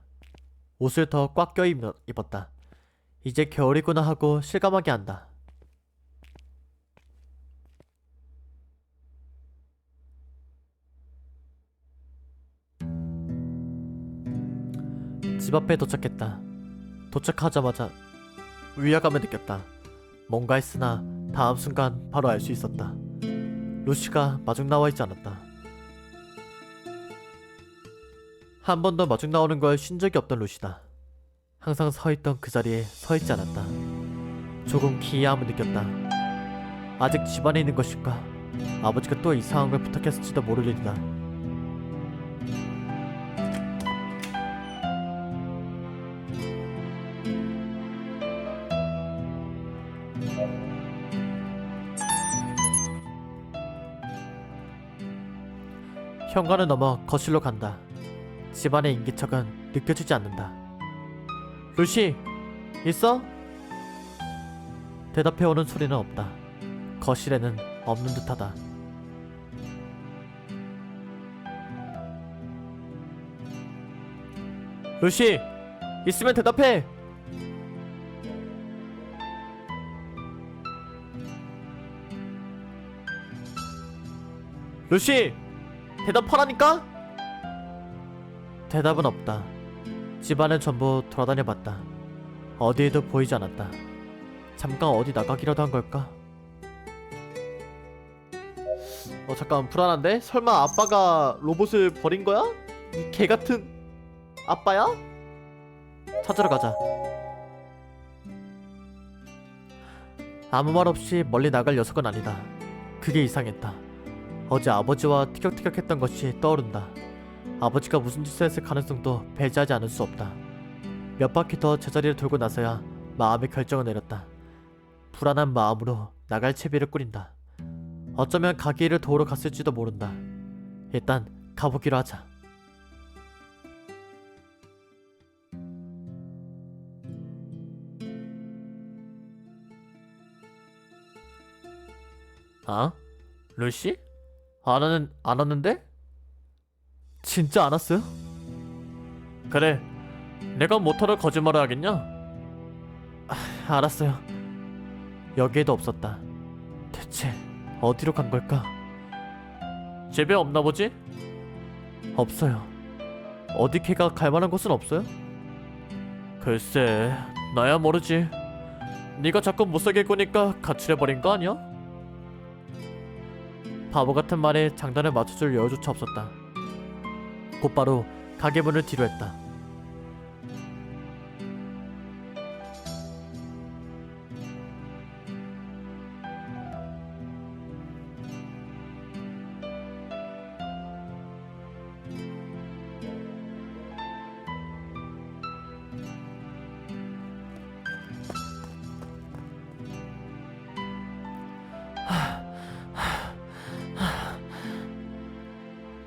Speaker 1: 옷을 더 꽉 껴 입었다. 이제 겨울이구나 하고 실감하게 한다. 집 앞에 도착했다. 도착하자마자 위화감을 느꼈다. 뭔가 했으나 다음 순간 바로 알 수 있었다. 루시가 마중 나와 있지 않았다. 한 번도 마중 나오는 걸 쉰 적이 없던 루시다. 항상 서있던 그 자리에 서있지 않았다. 조금 기이함을 느꼈다. 아직 집안에 있는 것일까? 아버지가 또 이상한 걸 부탁했을지도 모를 일이다. 현관을 넘어 거실로 간다. 집안의 인기척은 느껴지지 않는다. 루시, 있어? 대답해오는 소리는 없다. 거실에는 없는 듯하다. 루시, 있으면 대답해! 루시! 대답하라니까? 대답은 없다. 집안을 전부 돌아다녀봤다. 어디에도 보이지 않았다. 잠깐 어디 나가기라도 한 걸까? 잠깐 불안한데? 설마 아빠가 로봇을 버린 거야? 이 개같은 아빠야? 찾으러 가자. 아무 말 없이 멀리 나갈 녀석은 아니다. 그게 이상했다. 어제 아버지와 티격태격했던 것이 떠오른다. 아버지가 무슨 짓을 했을 가능성도 배제하지 않을 수 없다. 몇 바퀴 더 제자리를 돌고 나서야 마음의 결정을 내렸다. 불안한 마음으로 나갈 채비를 꾸린다. 어쩌면 가게일을 도우러 갔을지도 모른다. 일단 가보기로 하자. 아? 루시? 안 왔는데? 진짜 안 왔어요? 그래, 내가 모터를 거짓말을 하겠냐? 알았어요. 여기에도 없었다. 대체 어디로 간 걸까? 집에 없나 보지? 없어요. 어디 걔가 갈 만한 곳은 없어요? 글쎄, 나야 모르지. 네가 자꾸 못살게 꾸니까 가출해버린 거 아니야? 바보 같은 말에 장단을 맞춰줄 여유조차 없었다. 곧바로 가게 문을 뒤로 했다.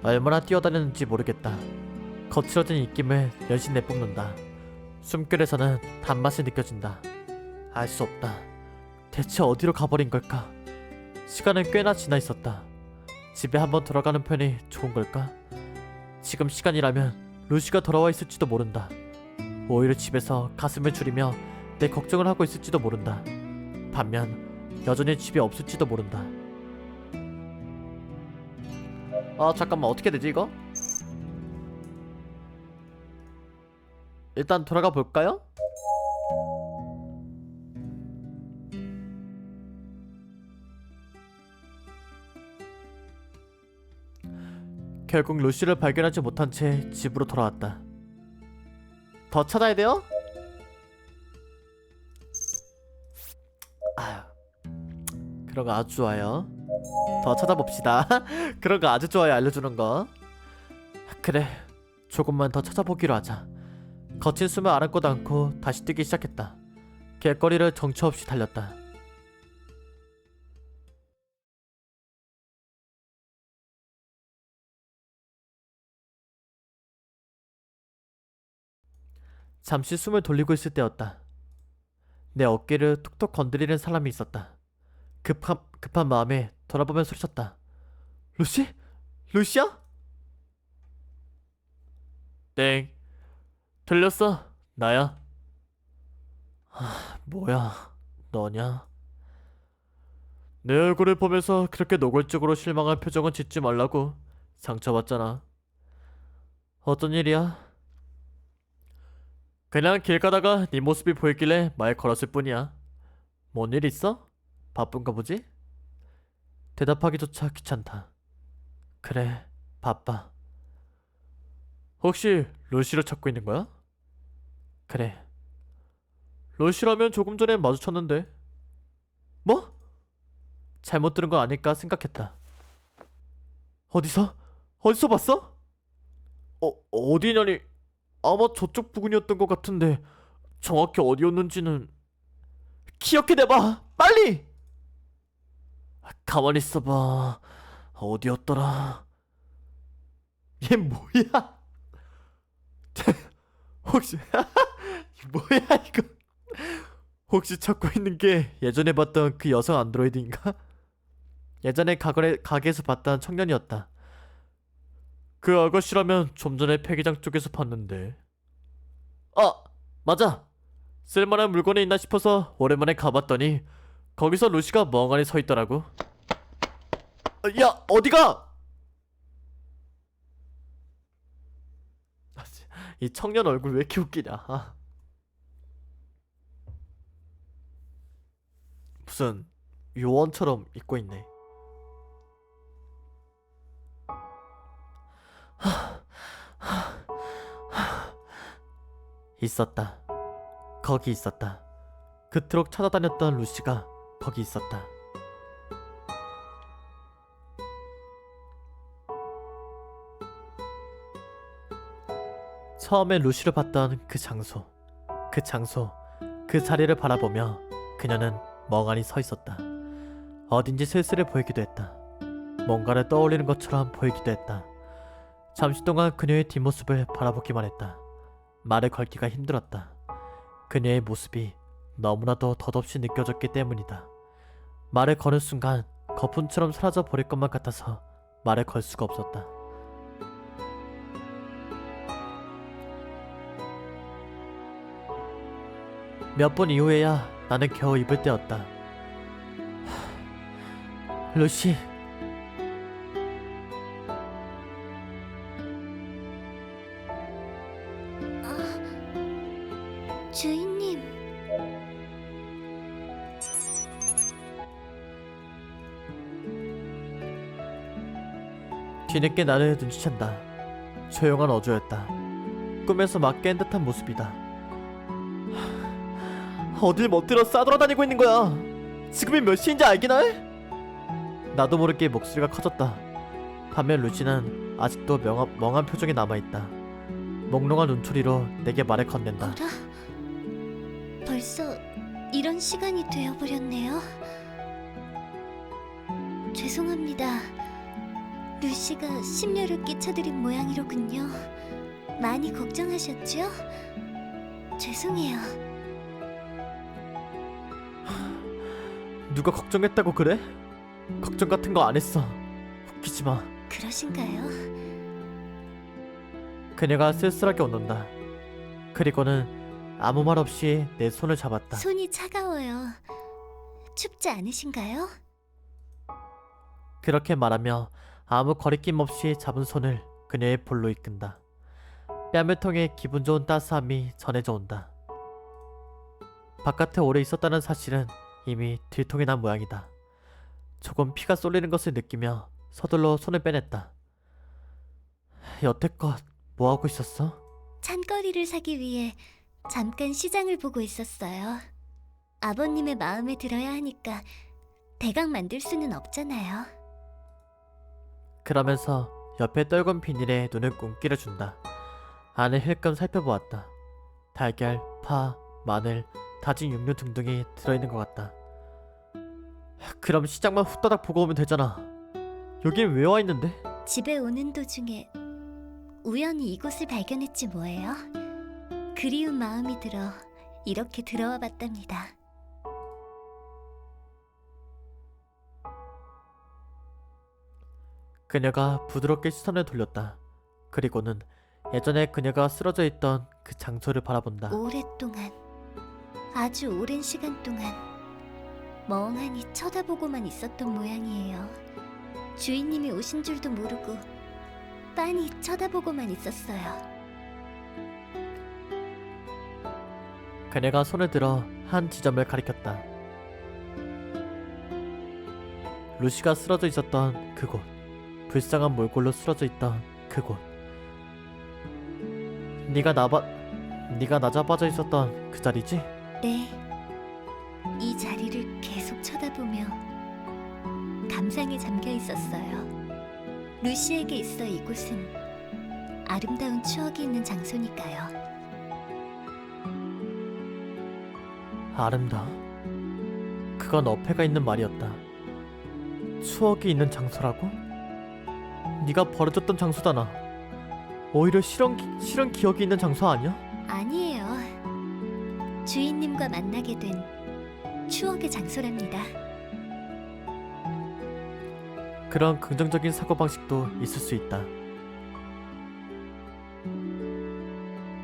Speaker 1: 얼마나 뛰어다녔는지 모르겠다. 거칠어진 입김을 연신 내뿜는다. 숨결에서는 단맛이 느껴진다. 알 수 없다. 대체 어디로 가버린 걸까? 시간은 꽤나 지나 있었다. 집에 한번 돌아가는 편이 좋은 걸까? 지금 시간이라면 루시가 돌아와 있을지도 모른다. 오히려 집에서 가슴을 졸이며 내 걱정을 하고 있을지도 모른다. 반면 여전히 집에 없을지도 모른다. 아 잠깐만, 어떻게 되지 이거? 일단 돌아가 볼까요? 결국 루시를 발견하지 못한 채 집으로 돌아왔다. 더 찾아야 돼요? 아휴, 그런 거 아주 좋아요. 더 찾아봅시다. 그런 거 아주 좋아요, 알려주는 거. 그래, 조금만 더 찾아보기로 하자. 거친 숨을 아랑곳 않고 다시 뛰기 시작했다. 길거리를 정처 없이 달렸다. 잠시 숨을 돌리고 있을 때였다. 내 어깨를 툭툭 건드리는 사람이 있었다. 급한 마음에 돌아보며 소리쳤다. 루시? 루시야? 땡. 들렸어. 나야. 뭐야, 너냐? 내 얼굴을 보면서 그렇게 노골적으로 실망한 표정은 짓지 말라고. 상처받잖아. 어떤 일이야? 그냥 길 가다가 네 모습이 보이길래 말 걸었을 뿐이야. 뭔 일 있어? 바쁜가 보지? 대답하기조차 귀찮다. 그래, 바빠. 혹시 루시를 찾고 있는 거야? 그래. 루시라면 조금 전에 마주쳤는데. 뭐? 잘못 들은 거 아닐까 생각했다. 어디서? 어디서 봤어? 어디냐니? 아마 저쪽 부근이었던 것 같은데 정확히 어디였는지는. 기억해내봐! 빨리! 가만히 있어봐. 어디였더라? 얘 뭐야? 혹시 뭐야 이거? 혹시 찾고 있는 게 예전에 봤던 그 여성 안드로이드인가? 예전에 가게에서 봤던 청년이었다. 그 아가씨라면 좀 전에 폐기장 쪽에서 봤는데. 아! 맞아! 쓸만한 물건이 있나 싶어서 오랜만에 가봤더니 거기서 루시가 멍하니 서 있더라고. 야! 어디가! 이 청년 얼굴 왜 이렇게 웃기냐. 무슨 요원처럼 입고 있네. 있었다. 거기 있었다. 그토록 찾아다녔던 루시가 거기 있었다. 처음에 루시를 봤던 그 장소, 그 자리를 바라보며 그녀는 멍하니 서 있었다. 어딘지 쓸쓸해 보이기도 했다. 뭔가를 떠올리는 것처럼 보이기도 했다. 잠시 동안 그녀의 뒷모습을 바라보기만 했다. 말을 걸기가 힘들었다. 그녀의 모습이 너무나도 덧없이 느껴졌기 때문이다. 말을 거는 순간 거품처럼 사라져 버릴 것만 같아서 말을 걸 수가 없었다. 몇 분 이후에야 나는 겨우 입을 때였다. 루시.
Speaker 2: 주인님.
Speaker 1: 뒤늦게 나를 눈치챈다. 조용한 어조였다. 꿈에서 막 깬 듯한 모습이다. 어딜 멋들어 싸돌아다니고 있는 거야. 지금이 몇 시인지 알기나 해? 나도 모르게 목소리가 커졌다. 반면 루시는 아직도 멍한 표정이 남아있다. 몽롱한 눈초리로 내게 말을 건넨다.
Speaker 2: 어라? 벌써 이런 시간이 되어버렸네요. 죄송합니다. 루시가 심려를 끼쳐드린 모양이로군요. 많이 걱정하셨죠? 죄송해요.
Speaker 1: 누가 걱정했다고 그래? 걱정 같은 거 안 했어. 웃기지 마.
Speaker 2: 그러신가요?
Speaker 1: 그녀가 쓸쓸하게 웃는다. 그리고는 아무 말 없이 내 손을 잡았다.
Speaker 2: 손이 차가워요. 춥지 않으신가요?
Speaker 1: 그렇게 말하며 아무 거리낌 없이 잡은 손을 그녀의 볼로 이끈다. 뺨을 통해 기분 좋은 따스함이 전해져 온다. 바깥에 오래 있었다는 사실은 이미 들통이 난 모양이다. 조금 피가 쏠리는 것을 느끼며 서둘러 손을 빼냈다. 여태껏 뭐하고 있었어?
Speaker 2: 찬거리를 사기 위해 잠깐 시장을 보고 있었어요. 아버님의 마음에 들어야 하니까 대강 만들 수는 없잖아요.
Speaker 1: 그러면서 옆에 떨군 비닐에 눈을 꿈기려 준다. 안을 힐끔 살펴보았다. 달걀, 파, 마늘, 다진 육류 등등이 들어있는 것 같다. 그럼 시장만 후다닥 보고 오면 되잖아. 여긴 왜 와 있는데?
Speaker 2: 집에 오는 도중에 우연히 이곳을 발견했지 뭐예요. 그리운 마음이 들어 이렇게 들어와 봤답니다.
Speaker 1: 그녀가 부드럽게 시선을 돌렸다. 그리고는 예전에 그녀가 쓰러져 있던 그 장소를 바라본다.
Speaker 2: 오랫동안, 아주 오랜 시간 동안 멍하니 쳐다보고만 있었던 모양이에요. 주인님이 오신 줄도 모르고 빤히 쳐다보고만 있었어요.
Speaker 1: 그녀가 손을 들어 한 지점을 가리켰다. 루시가 쓰러져 있었던 그곳. 불쌍한 몰골로 쓰러져 있던 그곳. 네가 나 잡아져 있었던 그 자리지?
Speaker 2: 네, 이 자리를 계속 쳐다보며 감상에 잠겨 있었어요. 루시에게 있어 이곳은 아름다운 추억이 있는 장소니까요.
Speaker 1: 아름다워. 그건 어폐가 있는 말이었다. 추억이 있는 장소라고? 네가 버려졌던 장소잖아. 오히려 싫은 기억이 있는 장소 아니야?
Speaker 2: 아니에요. 주인님과 만나게 된 추억의 장소랍니다.
Speaker 1: 그런 긍정적인 사고방식도 있을 수 있다.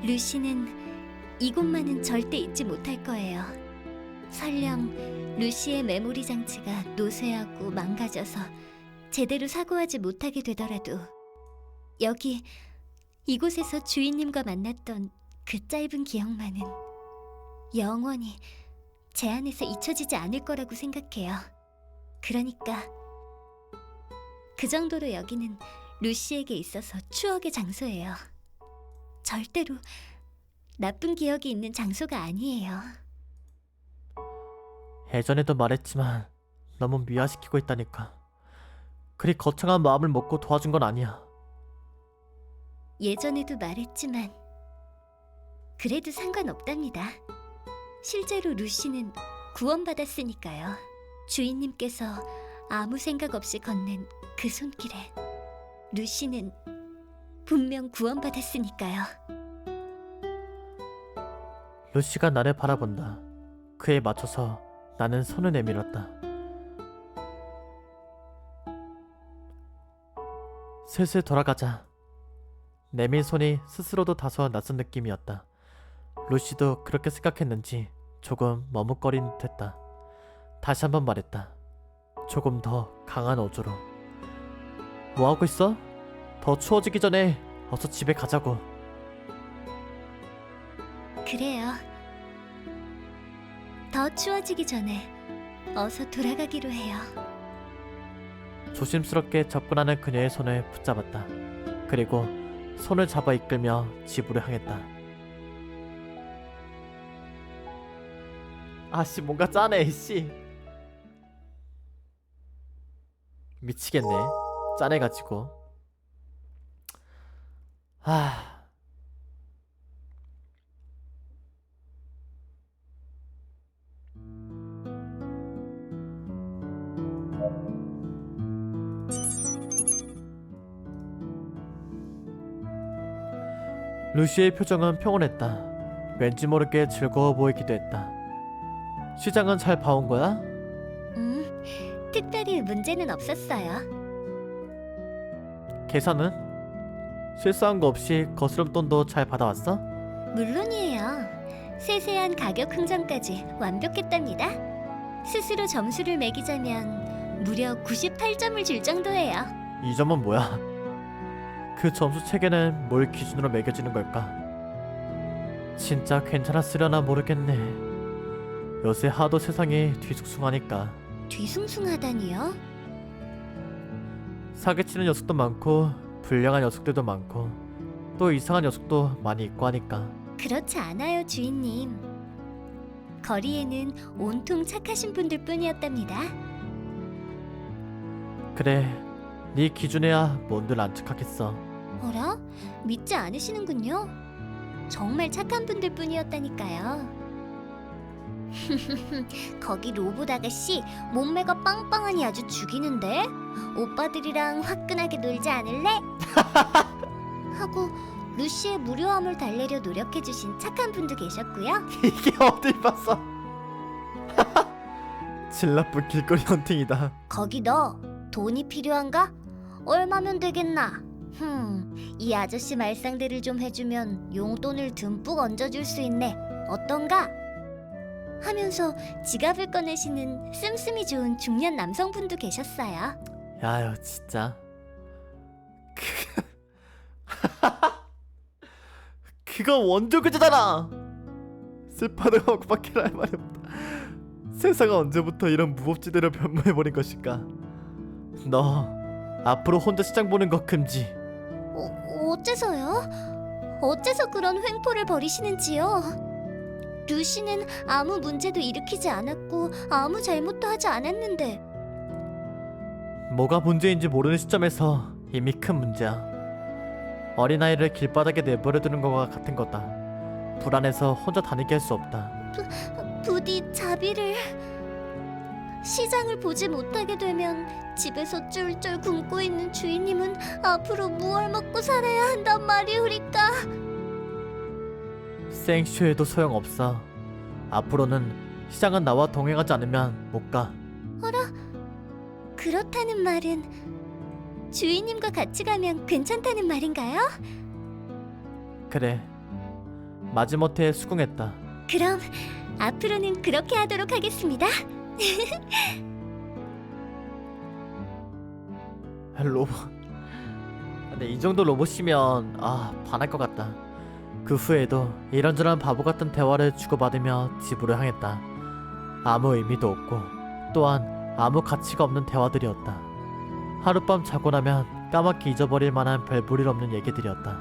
Speaker 2: 루시는 이곳만은 절대 잊지 못할 거예요. 설령 루시의 메모리 장치가 노쇠하고 망가져서 제대로 사고하지 못하게 되더라도 이곳에서 주인님과 만났던 그 짧은 기억만은 영원히 제 안에서 잊혀지지 않을 거라고 생각해요. 그러니까 그 정도로 여기는 루시에게 있어서 추억의 장소예요. 절대로 나쁜 기억이 있는 장소가 아니에요.
Speaker 1: 예전에도 말했지만 너무 미화시키고 있다니까. 그리 거창한 마음을 먹고 도와준 건 아니야.
Speaker 2: 예전에도 말했지만 그래도 상관없답니다. 실제로 루시는 구원받았으니까요. 주인님께서 아무 생각 없이 건넨 그 손길에 루시는 분명 구원받았으니까요.
Speaker 1: 루시가 나를 바라본다. 그에 맞춰서 나는 손을 내밀었다. 슬슬 돌아가자. 내민 손이 스스로도 다소 낯선 느낌이었다. 루시도 그렇게 생각했는지 조금 머뭇거린 듯했다. 다시 한번 말했다. 조금 더 강한 어조로. 뭐하고 있어? 더 추워지기 전에 어서 집에 가자고.
Speaker 2: 그래요. 더 추워지기 전에 어서 돌아가기로 해요.
Speaker 1: 조심스럽게 접근하는 그녀의 손을 붙잡았다. 그리고 손을 잡아 이끌며 집으로 향했다. 아씨 뭔가 짜네 씨. 미치겠네. 짜내가지고. 아. 루시의 표정은 평온했다. 왠지 모르게 즐거워 보이기도 했다. 시장은 잘 봐온 거야?
Speaker 2: 특별히 문제는 없었어요.
Speaker 1: 계산은? 실수한 거 없이 거스름돈도 잘 받아왔어?
Speaker 2: 물론이에요. 세세한 가격 흥정까지 완벽했답니다. 스스로 점수를 매기자면 무려 98점을 줄 정도예요.
Speaker 1: 이 점은 뭐야? 그 점수 체계는 뭘 기준으로 매겨지는 걸까? 진짜 괜찮았으려나 모르겠네. 요새 하도 세상이 뒤숭숭하니까.
Speaker 2: 뒤숭숭하다니요?
Speaker 1: 사기치는 녀석도 많고 불량한 녀석들도 많고 또 이상한 녀석도 많이 있고 하니까.
Speaker 2: 그렇지 않아요, 주인님. 거리에는 온통 착하신 분들 뿐이었답니다.
Speaker 1: 그래, 네 기준에야 뭔들 안 착하겠어.
Speaker 2: 어라? 믿지 않으시는군요. 정말 착한 분들 뿐이었다니까요. 거기 로봇 아가씨 몸매가 빵빵하니 아주 죽이는데? 오빠들이랑 화끈하게 놀지 않을래? 하고 루시의 무료함을 달래려 노력해주신 착한 분도 계셨고요.
Speaker 1: 이게 어딜 봤어? 질 나쁜 길거리 헌팅이다.
Speaker 2: 거기 너 돈이 필요한가? 얼마면 되겠나? 이 아저씨 말상대를 좀 해주면 용돈을 듬뿍 얹어줄 수 있네. 어떤가? 하면서 지갑을 꺼내시는 씀씀이 좋은 중년 남성분도 계셨어요.
Speaker 1: 야요 진짜. 그거 원조 그제잖아. 슬퍼도 하고밖에 할 말이 없다. 세상은 언제부터 이런 무법지대로 변모해버린 것일까? 너 앞으로 혼자 시장 보는 거 금지.
Speaker 2: 어째서요? 어째서 그런 횡포를 벌이시는지요? 루시는 아무 문제도 일으키지 않았고 아무 잘못도 하지 않았는데.
Speaker 1: 뭐가 문제인지 모르는 시점에서 이미 큰 문제야. 어린아이를 길바닥에 내버려두는 거와 같은 거다. 불안해서 혼자 다니게 할 수 없다.
Speaker 2: 부디 자비를. 시장을 보지 못하게 되면 집에서 쫄쫄 굶고 있는 주인님은 앞으로 무얼 먹고 살아야 한단 말이오리까.
Speaker 1: 생쇼해도 소용없어. 앞으로는 시장은 나와 동행하지 않으면 못 가.
Speaker 2: 그렇다는 말은 주인님과 같이 가면 괜찮다는 말인가요?
Speaker 1: 그래. 마지못해 수긍했다.
Speaker 2: 그럼 앞으로는 그렇게 하도록 하겠습니다.
Speaker 1: 로봇. 근데 이 정도 로봇이면 반할 것 같다. 그 후에도 이런저런 바보 같은 대화를 주고받으며 집으로 향했다. 아무 의미도 없고 또한 아무 가치가 없는 대화들이었다. 하룻밤 자고 나면 까맣게 잊어버릴 만한 별 볼일 없는 얘기들이었다.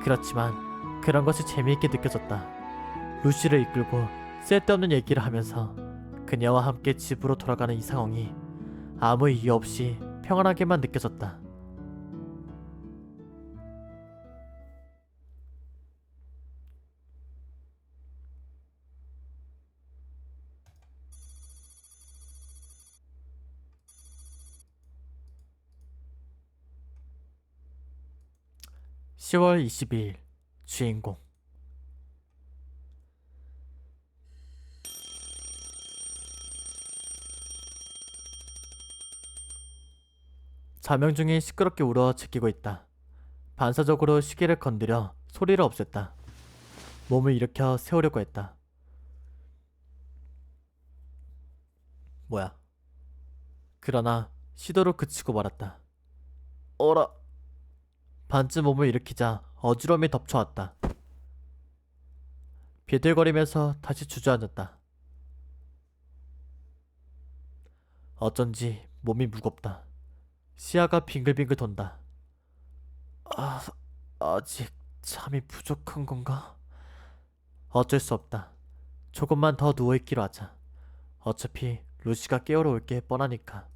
Speaker 1: 그렇지만 그런 것이 재미있게 느껴졌다. 루시를 이끌고 쓸데없는 얘기를 하면서 그녀와 함께 집으로 돌아가는 이 상황이 아무 이유 없이 평안하게만 느껴졌다. (10월 22일) 주인공. 자명 중에 시끄럽게 울어 제끼고 있다. 반사적으로 시계를 건드려 소리를 없앴다. 몸을 일으켜 세우려고 했다. 뭐야? 그러나 시도로 그치고 말았다. 어라. 반쯤 몸을 일으키자 어지러움이 덮쳐왔다. 비들거리면서 다시 주저앉았다. 어쩐지 몸이 무겁다. 시야가 빙글빙글 돈다. 아직 잠이 부족한 건가? 어쩔 수 없다. 조금만 더 누워있기로 하자. 어차피 루시가 깨우러 올 게 뻔하니까.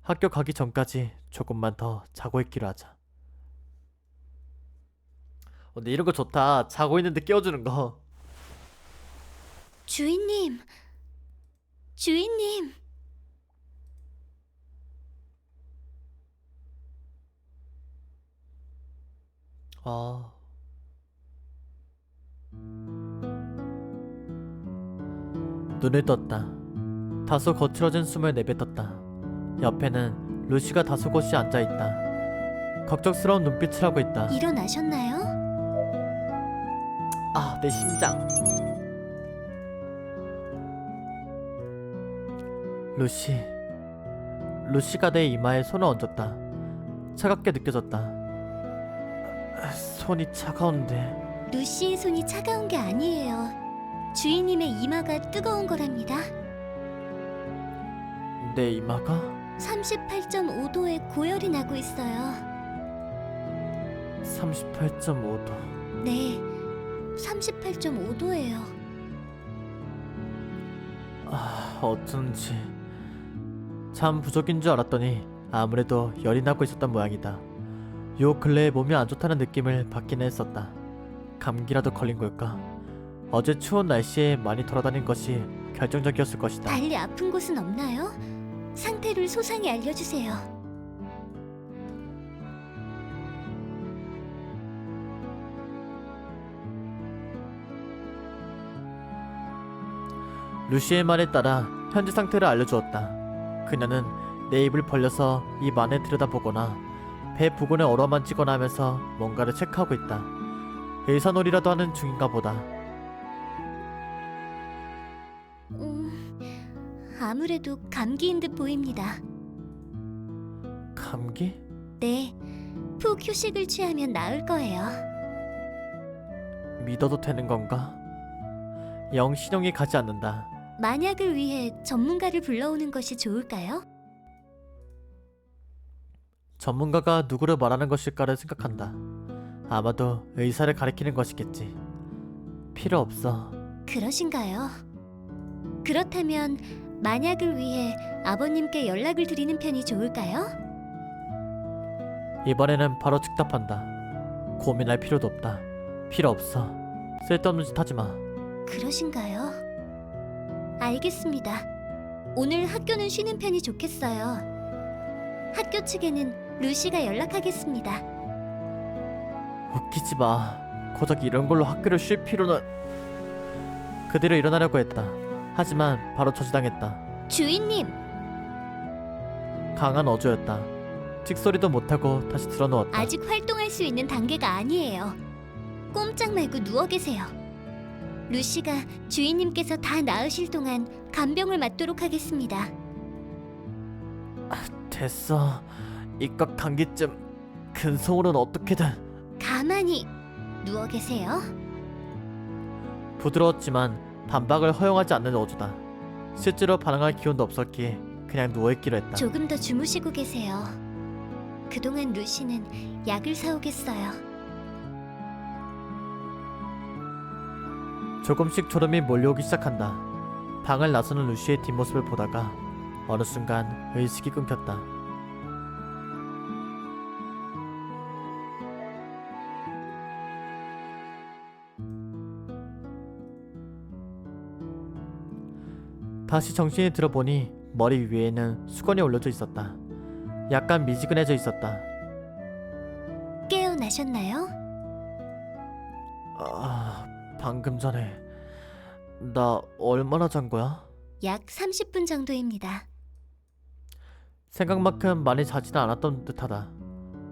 Speaker 1: 학교 가기 전까지 조금만 더 자고 있기로 하자. 근데 이런 거 좋다. 자고 있는데 깨워주는 거.
Speaker 2: 주인님, 주인님.
Speaker 1: 아. 눈을 떴다. 다소 거칠어진 숨을 내뱉었다. 옆에는 루시가 다소곳이 앉아있다. 걱정스러운 눈빛을 하고 있다.
Speaker 2: 일어나셨나요?
Speaker 1: 아, 내 심장. 루시가 내 이마에 손을 얹었다. 차갑게 느껴졌다. 손이 차가운데.
Speaker 2: 루시의 손이 차가운 게 아니에요. 주인님의 이마가 뜨거운 거랍니다.
Speaker 1: 내 이마가?
Speaker 2: 38.5도의 고열이 나고 있어요.
Speaker 1: 38.5도.
Speaker 2: 네, 38.5도예요.
Speaker 1: 어쩐지 잠 부족인 줄 알았더니 아무래도 열이 나고 있었던 모양이다. 요 근래에 몸이 안 좋다는 느낌을 받기는 했었다. 감기라도 걸린 걸까? 어제 추운 날씨에 많이 돌아다닌 것이 결정적이었을 것이다.
Speaker 2: 달리 아픈 곳은 없나요? 상태를 소상히 알려주세요.
Speaker 1: 루시의 말에 따라 현재 상태를 알려주었다. 그녀는 내 입을 벌려서 입 안에 들여다보거나 배 부근에 어루만지거나 하면서 뭔가를 체크하고 있다. 의사놀이라도 하는 중인가 보다.
Speaker 2: 아무래도 감기인 듯 보입니다.
Speaker 1: 감기?
Speaker 2: 네, 푹 휴식을 취하면 나을 거예요.
Speaker 1: 믿어도 되는 건가? 영 신용이 가지 않는다.
Speaker 2: 만약을 위해 전문가를 불러오는 것이 좋을까요?
Speaker 1: 전문가가 누구를 말하는 것일까를 생각한다. 아마도 의사를 가리키는 것이겠지. 필요 없어.
Speaker 2: 그러신가요? 그렇다면 만약을 위해 아버님께 연락을 드리는 편이 좋을까요?
Speaker 1: 이번에는 바로 즉답한다. 고민할 필요도 없다. 필요 없어. 쓸데없는 짓 하지 마.
Speaker 2: 그러신가요? 알겠습니다. 오늘 학교는 쉬는 편이 좋겠어요. 학교 측에는 루시가 연락하겠습니다.
Speaker 1: 웃기지 마. 고작 이런 걸로 학교를 쉴 필요는... 그대로 일어나려고 했다. 하지만 바로 저지당했다.
Speaker 2: 주인님!
Speaker 1: 강한 어조였다. 찍소리도 못하고 다시 들어누웠다.
Speaker 2: 아직 활동할 수 있는 단계가 아니에요. 꼼짝 말고 누워 계세요. 루시가 주인님께서 다 나으실 동안 간병을 맡도록 하겠습니다.
Speaker 1: 됐어. 이깟 감기쯤 근성으로는 어떻게든.
Speaker 2: 가만히 누워 계세요.
Speaker 1: 부드러웠지만 반박을 허용하지 않는 어조다. 실제로 반항할 기운도 없었기에 그냥 누워있기로 했다.
Speaker 2: 조금 더 주무시고 계세요. 그동안 루시는 약을 사오겠어요.
Speaker 1: 조금씩 졸음이 몰려오기 시작한다. 방을 나서는 루시의 뒷모습을 보다가 어느 순간 의식이 끊겼다. 다시 정신이 들어보니 머리 위에는 수건이 올려져 있었다. 약간 미지근해져 있었다.
Speaker 2: 깨어나셨나요?
Speaker 1: 방금 전에 나 얼마나 잔 거야?
Speaker 2: 약 30분 정도입니다.
Speaker 1: 생각만큼 많이 자지는 않았던 듯하다.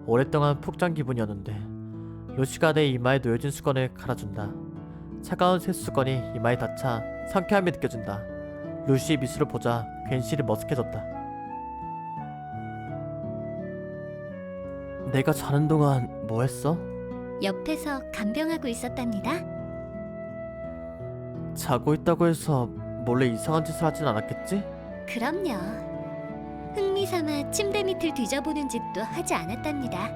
Speaker 1: 오랫동안 푹 잔 기분이었는데. 루시가 내 이마에 놓여진 수건을 갈아준다. 차가운 새수건이 이마에 닿자 상쾌함이 느껴진다. 루시의 미소를 보자 괜시리 머쓱해졌다. 내가 자는 동안 뭐 했어?
Speaker 2: 옆에서 간병하고 있었답니다.
Speaker 1: 자고 있다고 해서 몰래 이상한 짓을 하진 않았겠지?
Speaker 2: 그럼요. 흥미삼아 침대 밑을 뒤져보는 짓도 하지 않았답니다.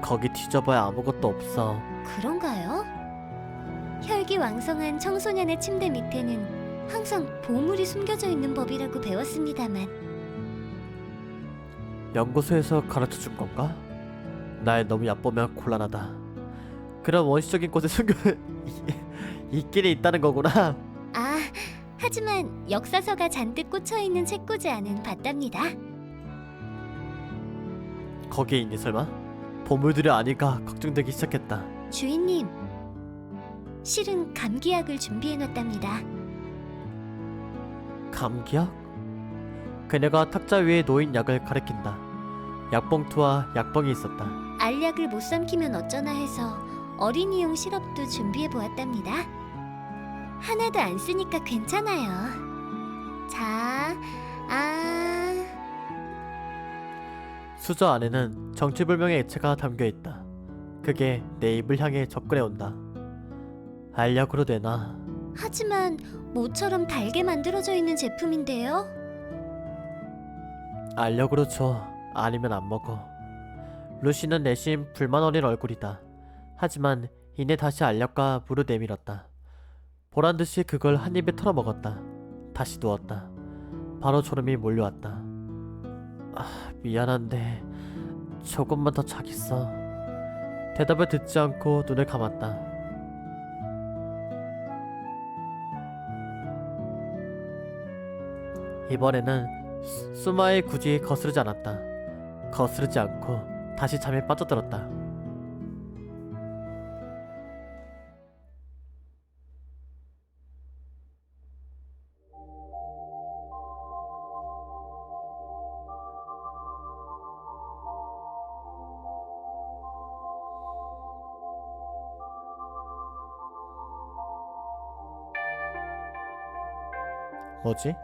Speaker 1: 거기 뒤져봐야 아무것도 없어.
Speaker 2: 그런가요? 혈기왕성한 청소년의 침대 밑에는 항상 보물이 숨겨져 있는 법이라고 배웠습니다만
Speaker 1: 연구소에서 가르쳐준 건가? 날 너무 얕보면 곤란하다. 그런 원시적인 곳에 숨겨 있긴 있다는 거구나.
Speaker 2: 아, 하지만 역사서가 잔뜩 꽂혀있는 책꽂이 안은 봤답니다.
Speaker 1: 거기에 있니 설마? 보물들이 아닐까 걱정되기 시작했다.
Speaker 2: 주인님, 실은 감기약을 준비해놨답니다.
Speaker 1: 감기약? 그녀가 탁자 위에 놓인 약을 가리킨다. 약봉투와 약봉이 있었다.
Speaker 2: 알약을 못 삼키면 어쩌나 해서 어린이용 시럽도 준비해보았답니다. 하나도 안 쓰니까 괜찮아요. 자,
Speaker 1: 수저 안에는 정체불명의 액체가 담겨있다. 그게 내 입을 향해 접근해온다. 알약으로 되나?
Speaker 2: 하지만 모처럼 달게 만들어져 있는 제품인데요.
Speaker 1: 알약으로 줘. 아니면 안 먹어. 루시는 내심 불만 어린 얼굴이다. 하지만 이내 다시 알약과 물을 내밀었다. 보란듯이 그걸 한 입에 털어 먹었다. 다시 누웠다. 바로 졸음이 몰려왔다. 미안한데 조금만 더 자겠어. 대답을 듣지 않고 눈을 감았다. 이번에는 수마에 굳이 거스르지 않았다. 거스르지 않고 다시 잠에 빠져들었다. 뭐지?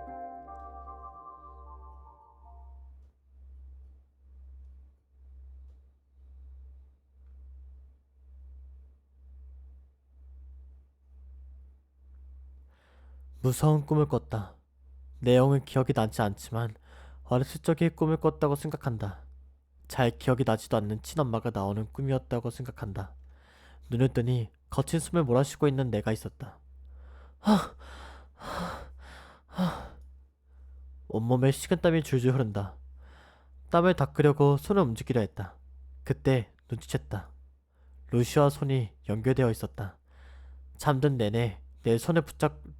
Speaker 1: 무서운 꿈을 꿨다. 내용은 기억이 나지 않지만 어렸을 적에 꿈을 꿨다고 생각한다. 잘 기억이 나지도 않는 친엄마가 나오는 꿈이었다고 생각한다. 눈을 뜨니 거친 숨을 몰아쉬고 있는 내가 있었다. 온몸에 식은땀이 줄줄 흐른다. 땀을 닦으려고 손을 움직이려 했다. 그때 눈치챘다. 루시와 손이 연결되어 있었다. 잠든 내내 내 손을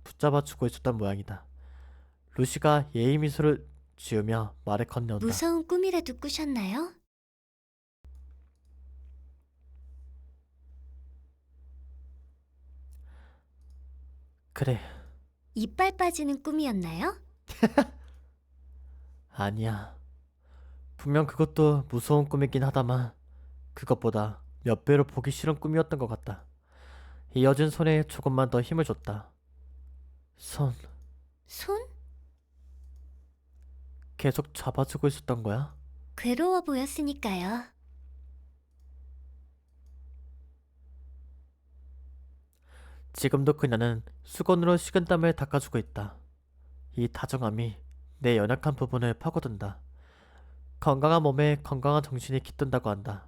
Speaker 1: 붙잡아주고 있었던 모양이다. 루시가 예의 미소를 지으며 말을 건네온다.
Speaker 2: 무서운 꿈이라도 꾸셨나요?
Speaker 1: 그래,
Speaker 2: 이빨 빠지는 꿈이었나요?
Speaker 1: 아니야. 분명 그것도 무서운 꿈이긴 하다만 그것보다 몇 배로 보기 싫은 꿈이었던 것 같다. 이어진 손에 조금만 더 힘을 줬다. 손,
Speaker 2: 손?
Speaker 1: 계속 잡아주고 있었던 거야?
Speaker 2: 괴로워 보였으니까요.
Speaker 1: 지금도 그녀는 수건으로 식은땀을 닦아주고 있다. 이 다정함이 내 연약한 부분을 파고든다. 건강한 몸에 건강한 정신이 깃든다고 한다.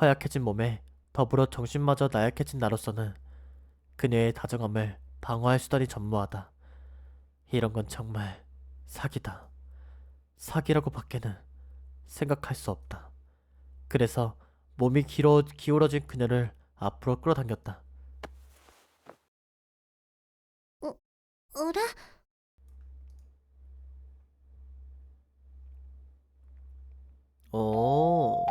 Speaker 1: 허약해진 몸에 더불어 정신마저 나약해진 나로서는 그녀의 다정함을 방어할 수단이 전무하다. 이런 건 정말 사기다. 사기라고 밖에는 생각할 수 없다. 그래서 몸이 기울어진 그녀를 앞으로 끌어당겼다.
Speaker 2: 어라?
Speaker 1: 오.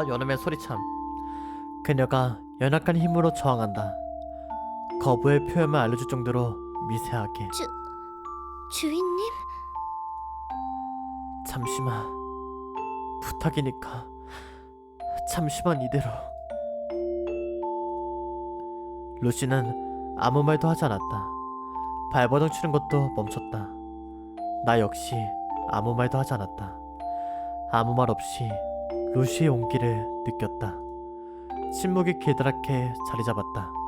Speaker 1: 연음의 소리참. 그녀가 연약한 힘으로 저항한다. 거부의 표현만 알려줄 정도로 미세하게.
Speaker 2: 주인님?
Speaker 1: 잠시만. 부탁이니까. 잠시만 이대로. 루시는 아무 말도 하지 않았다. 발버둥 치는 것도 멈췄다. 나 역시 아무 말도 하지 않았다. 아무 말 없이 루시의 온기를 느꼈다. 침묵이 기다랗게 자리 잡았다.